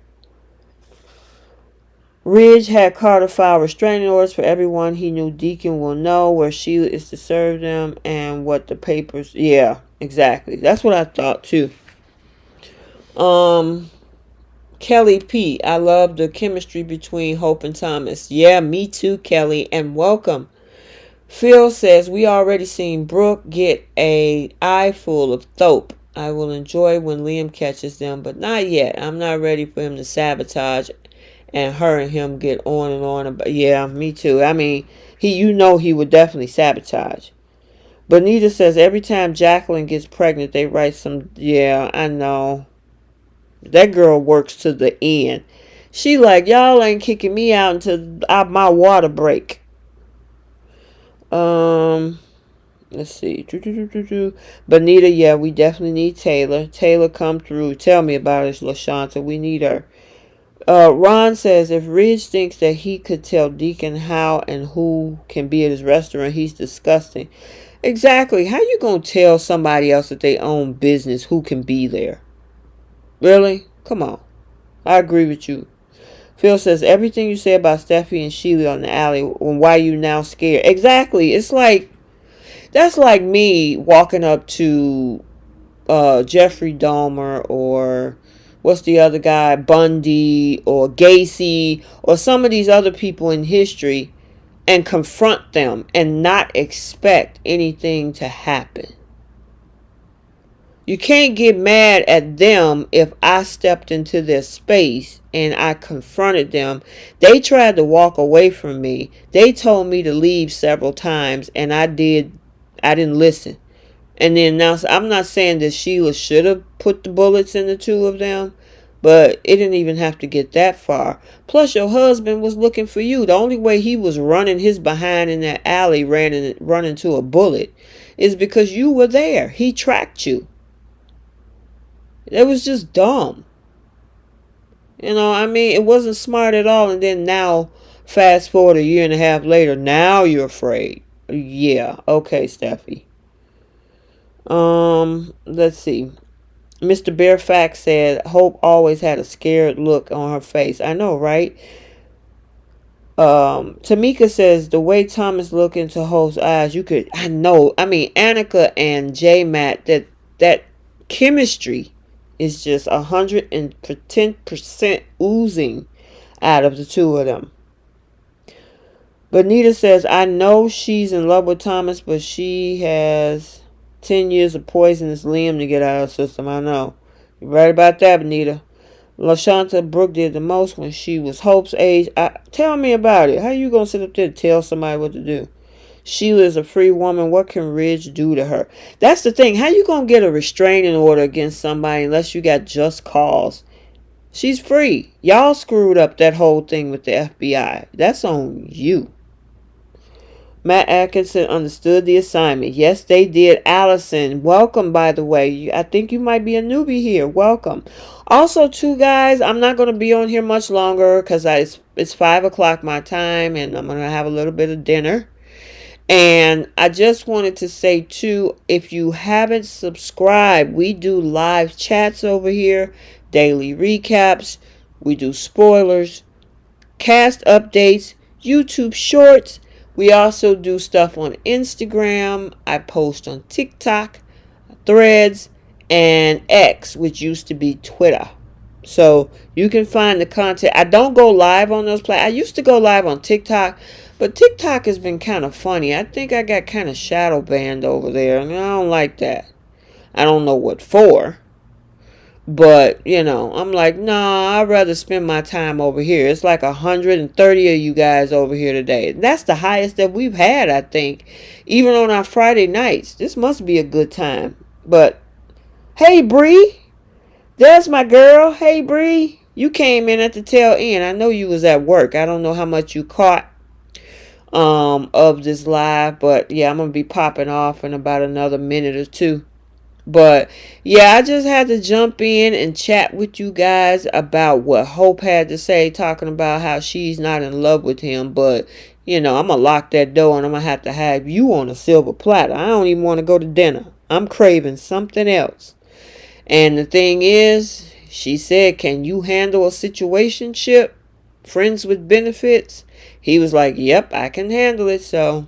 Ridge had Carter file restraining orders for everyone he knew. Deacon will know where Sheila is to serve them and what the papers. Yeah, exactly. That's what I thought too. Kelly P. I love the chemistry between Hope and Thomas. Yeah, me too, Kelly, and welcome. Phil says we already seen Brooke get a eye full of Thope. I will enjoy when Liam catches them, but not yet. I'm not ready for him to sabotage and her and him get on and on about. Yeah, me too. I mean, he would definitely sabotage. Bonita says every time Jacqueline gets pregnant, they write some. Yeah, I know. That girl works to the end. She like, y'all ain't kicking me out until my water break. Let's see. Bonita, yeah, we definitely need Taylor. Taylor, come through. Tell me about it, LaShanta. We need her. Ron says if Ridge thinks that he could tell Deacon how and who can be at his restaurant, he's disgusting. Exactly. How you gonna tell somebody else that they own business who can be there? Really? Come on. I agree with you. Phil says everything you say about Steffy and Sheila on the alley, why you now scared? Exactly. It's like that's like me walking up to Jeffrey Dahmer or what's the other guy, Bundy or Gacy or some of these other people in history and confront them and not expect anything to happen. You can't get mad at them if I stepped into their space and I confronted them. They tried to walk away from me. They told me to leave several times and I didn't listen. And then now, I'm not saying that Sheila should have put the bullets in the two of them, but it didn't even have to get that far. Plus, your husband was looking for you. The only way he was running his behind in that alley, running to a bullet, is because you were there. He tracked you. It was just dumb. You know, I mean, it wasn't smart at all. And then now, fast forward a year and a half later, now you're afraid. Yeah, okay, Steffi. Let's see. Mr. Barefax said Hope always had a scared look on her face. I know, right? Tamika says the way Thomas looked into Hope's eyes, I know. I mean, Annika and J-Matt, that chemistry is just 110% oozing out of the two of them. Bonita says, I know she's in love with Thomas, but she has 10 years of poisonous Liam to get out of her system. I know. You're right about that, Bonita. LaShanta, Brooke did the most when she was Hope's age. Tell me about it. How you going to sit up there and tell somebody what to do? Sheila is a free woman. What can Ridge do to her? That's the thing. How you going to get a restraining order against somebody unless you got just cause? She's free. Y'all screwed up that whole thing with the FBI. That's on you. Matt Atkinson understood the assignment. Yes, they did. Allison, welcome, by the way. I think you might be a newbie here. Welcome. Also, too, guys, I'm not going to be on here much longer because it's 5 o'clock my time, and I'm going to have a little bit of dinner. And I just wanted to say, too, if you haven't subscribed, we do live chats over here, daily recaps, we do spoilers, cast updates, YouTube shorts. We also do stuff on Instagram. I post on TikTok, Threads, and X, which used to be Twitter. So you can find the content. I don't go live on those platforms. I used to go live on TikTok, but TikTok has been kind of funny. I think I got kind of shadow banned over there, and I don't like that. I don't know what for. But, you know, I'm like, nah, I'd rather spend my time over here. It's like 130 of you guys over here today. That's the highest that we've had, I think. Even on our Friday nights. This must be a good time. But, hey, Bree. There's my girl. Hey, Bree. You came in at the tail end. I know you was at work. I don't know how much you caught of this live. But, yeah, I'm going to be popping off in about another minute or two. But, yeah, I just had to jump in and chat with you guys about what Hope had to say, talking about how she's not in love with him. But, you know, I'm going to lock that door and I'm going to have you on a silver platter. I don't even want to go to dinner. I'm craving something else. And the thing is, she said, can you handle a situationship? friends with benefits. He was like, yep, I can handle it. So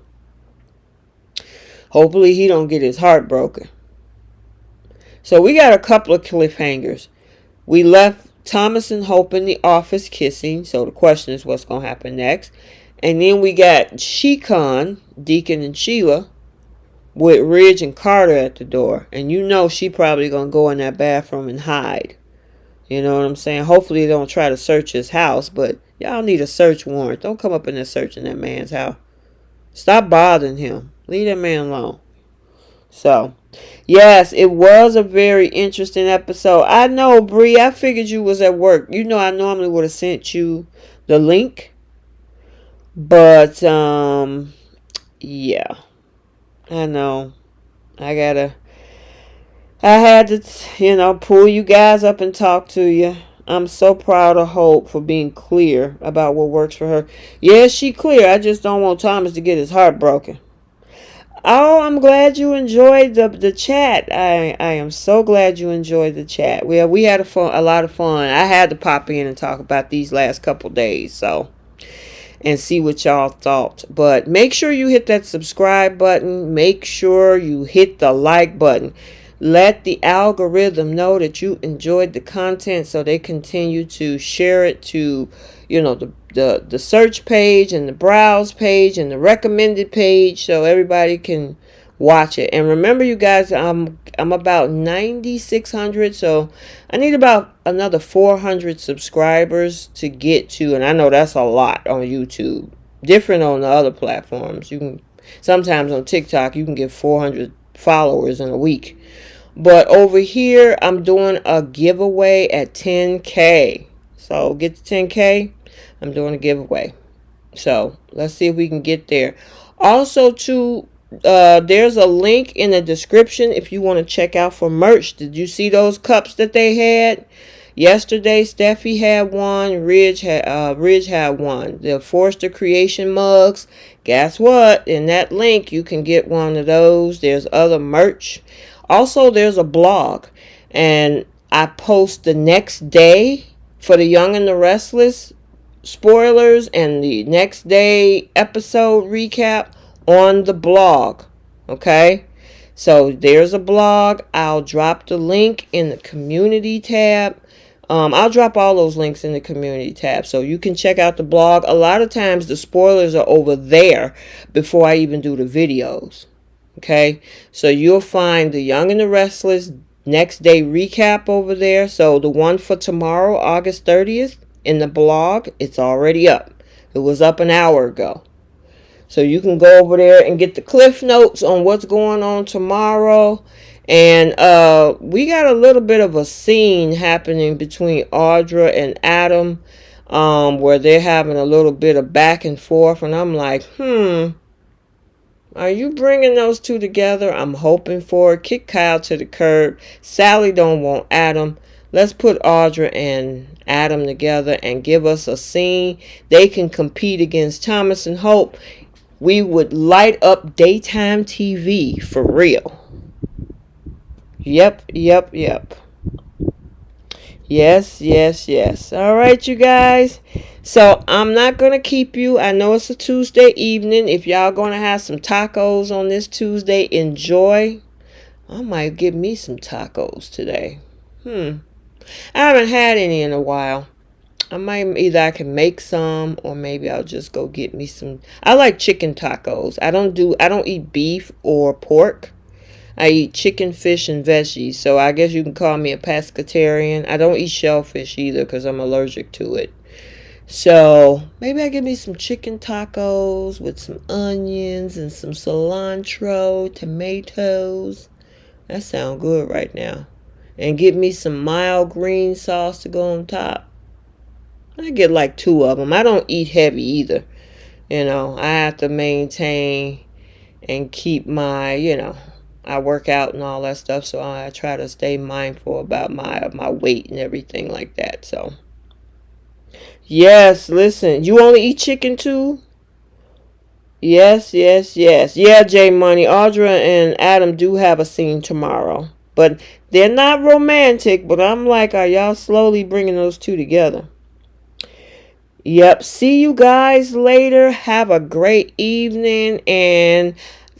hopefully he don't get his heart broken. So we got a couple of cliffhangers. We left Thomas and Hope in the office kissing. So the question is what's going to happen next. And then we got She-Con, Deacon and Sheila, with Ridge and Carter at the door. And you know she probably going to go in that bathroom and hide. You know what I'm saying? Hopefully they don't try to search his house. But y'all need a search warrant. Don't come up in there searching that man's house. Stop bothering him. Leave that man alone. So, yes, it was a very interesting episode. I know, Bree, I figured you was at work. You know I normally would have sent you the link. But, yeah. I know. I had to, pull you guys up and talk to you. I'm so proud of Hope for being clear about what works for her. Yeah, she clear. I just don't want Thomas to get his heart broken. Oh, I'm glad you enjoyed the chat. I am so glad you enjoyed the chat. We had a lot of fun. I had to pop in and talk about these last couple days, so, and see what y'all thought. But make sure you hit that subscribe button. Make sure you hit the like button. Let the algorithm know that you enjoyed the content so they continue to share it to, the search page and the browse page and the recommended page so everybody can watch it. And remember, you guys, I'm about 9,600, so I need about another 400 subscribers to get to, and I know that's a lot on YouTube. Different on the other platforms. Sometimes on TikTok you can get 400 followers in a week. But over here, I'm doing a giveaway at 10K. So get to 10K, I'm doing a giveaway. So let's see if we can get there. Also, too, there's a link in the description if you want to check out for merch. Did you see those cups that they had? Yesterday, Steffy had one. Ridge had one. The Forster Creation mugs. Guess what? In that link, you can get one of those. There's other merch. Also, there's a blog, and I post the next day for the Young and the Restless spoilers and the next day episode recap on the blog. Okay? So there's a blog. I'll drop the link in the community tab. I'll drop all those links in the community tab so you can check out the blog. A lot of times the spoilers are over there before I even do the videos. Okay, so you'll find the Young and the Restless next day recap over there. So the one for tomorrow, August 30th, in the blog, it's already up. It was up an hour ago. So you can go over there and get the cliff notes on what's going on tomorrow. And we got a little bit of a scene happening between Audra and Adam, where they're having a little bit of back and forth. And I'm like, are you bringing those two together? I'm hoping for it. Kick Kyle to the curb. Sally don't want Adam. Let's put Audra and Adam together and give us a scene. They can compete against Thomas and Hope. We would light up daytime TV for real. Yep. Yes. All right, you guys. So I'm not going to keep you. I know it's a Tuesday evening. If y'all going to have some tacos on this Tuesday, enjoy. I might get me some tacos today. I haven't had any in a while. I can make some, or maybe I'll just go get me some. I like chicken tacos. I don't eat beef or pork. I eat chicken, fish, and veggies, so I guess you can call me a pescatarian. I don't eat shellfish either because I'm allergic to it. So maybe I get me some chicken tacos with some onions and some cilantro, tomatoes. That sounds good right now. And get me some mild green sauce to go on top. I get like 2 of them. I don't eat heavy either. I have to maintain and keep my, I work out and all that stuff, so I try to stay mindful about my weight and everything like that. So, yes, listen, you only eat chicken too? Yes. Yeah, J Money, Audra and Adam do have a scene tomorrow, but they're not romantic. But I'm like, are y'all slowly bringing those two together? Yep. See you guys later. Have a great evening. And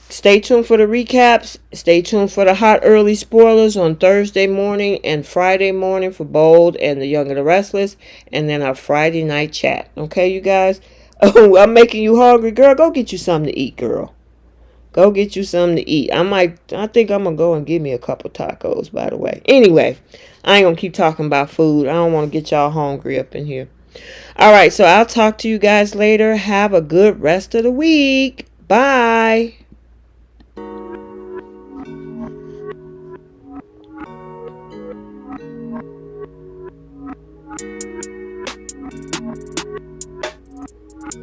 stay tuned for the recaps. Stay tuned for the hot early spoilers on Thursday morning and Friday morning for Bold and the Young and the Restless. And then our Friday night chat. Okay, you guys? Oh, I'm making you hungry. Girl, go get you something to eat, girl. Go get you something to eat. I think I'm going to go and get me a couple tacos, by the way. Anyway, I ain't going to keep talking about food. I don't want to get y'all hungry up in here. All right, so I'll talk to you guys later. Have a good rest of the week. Bye.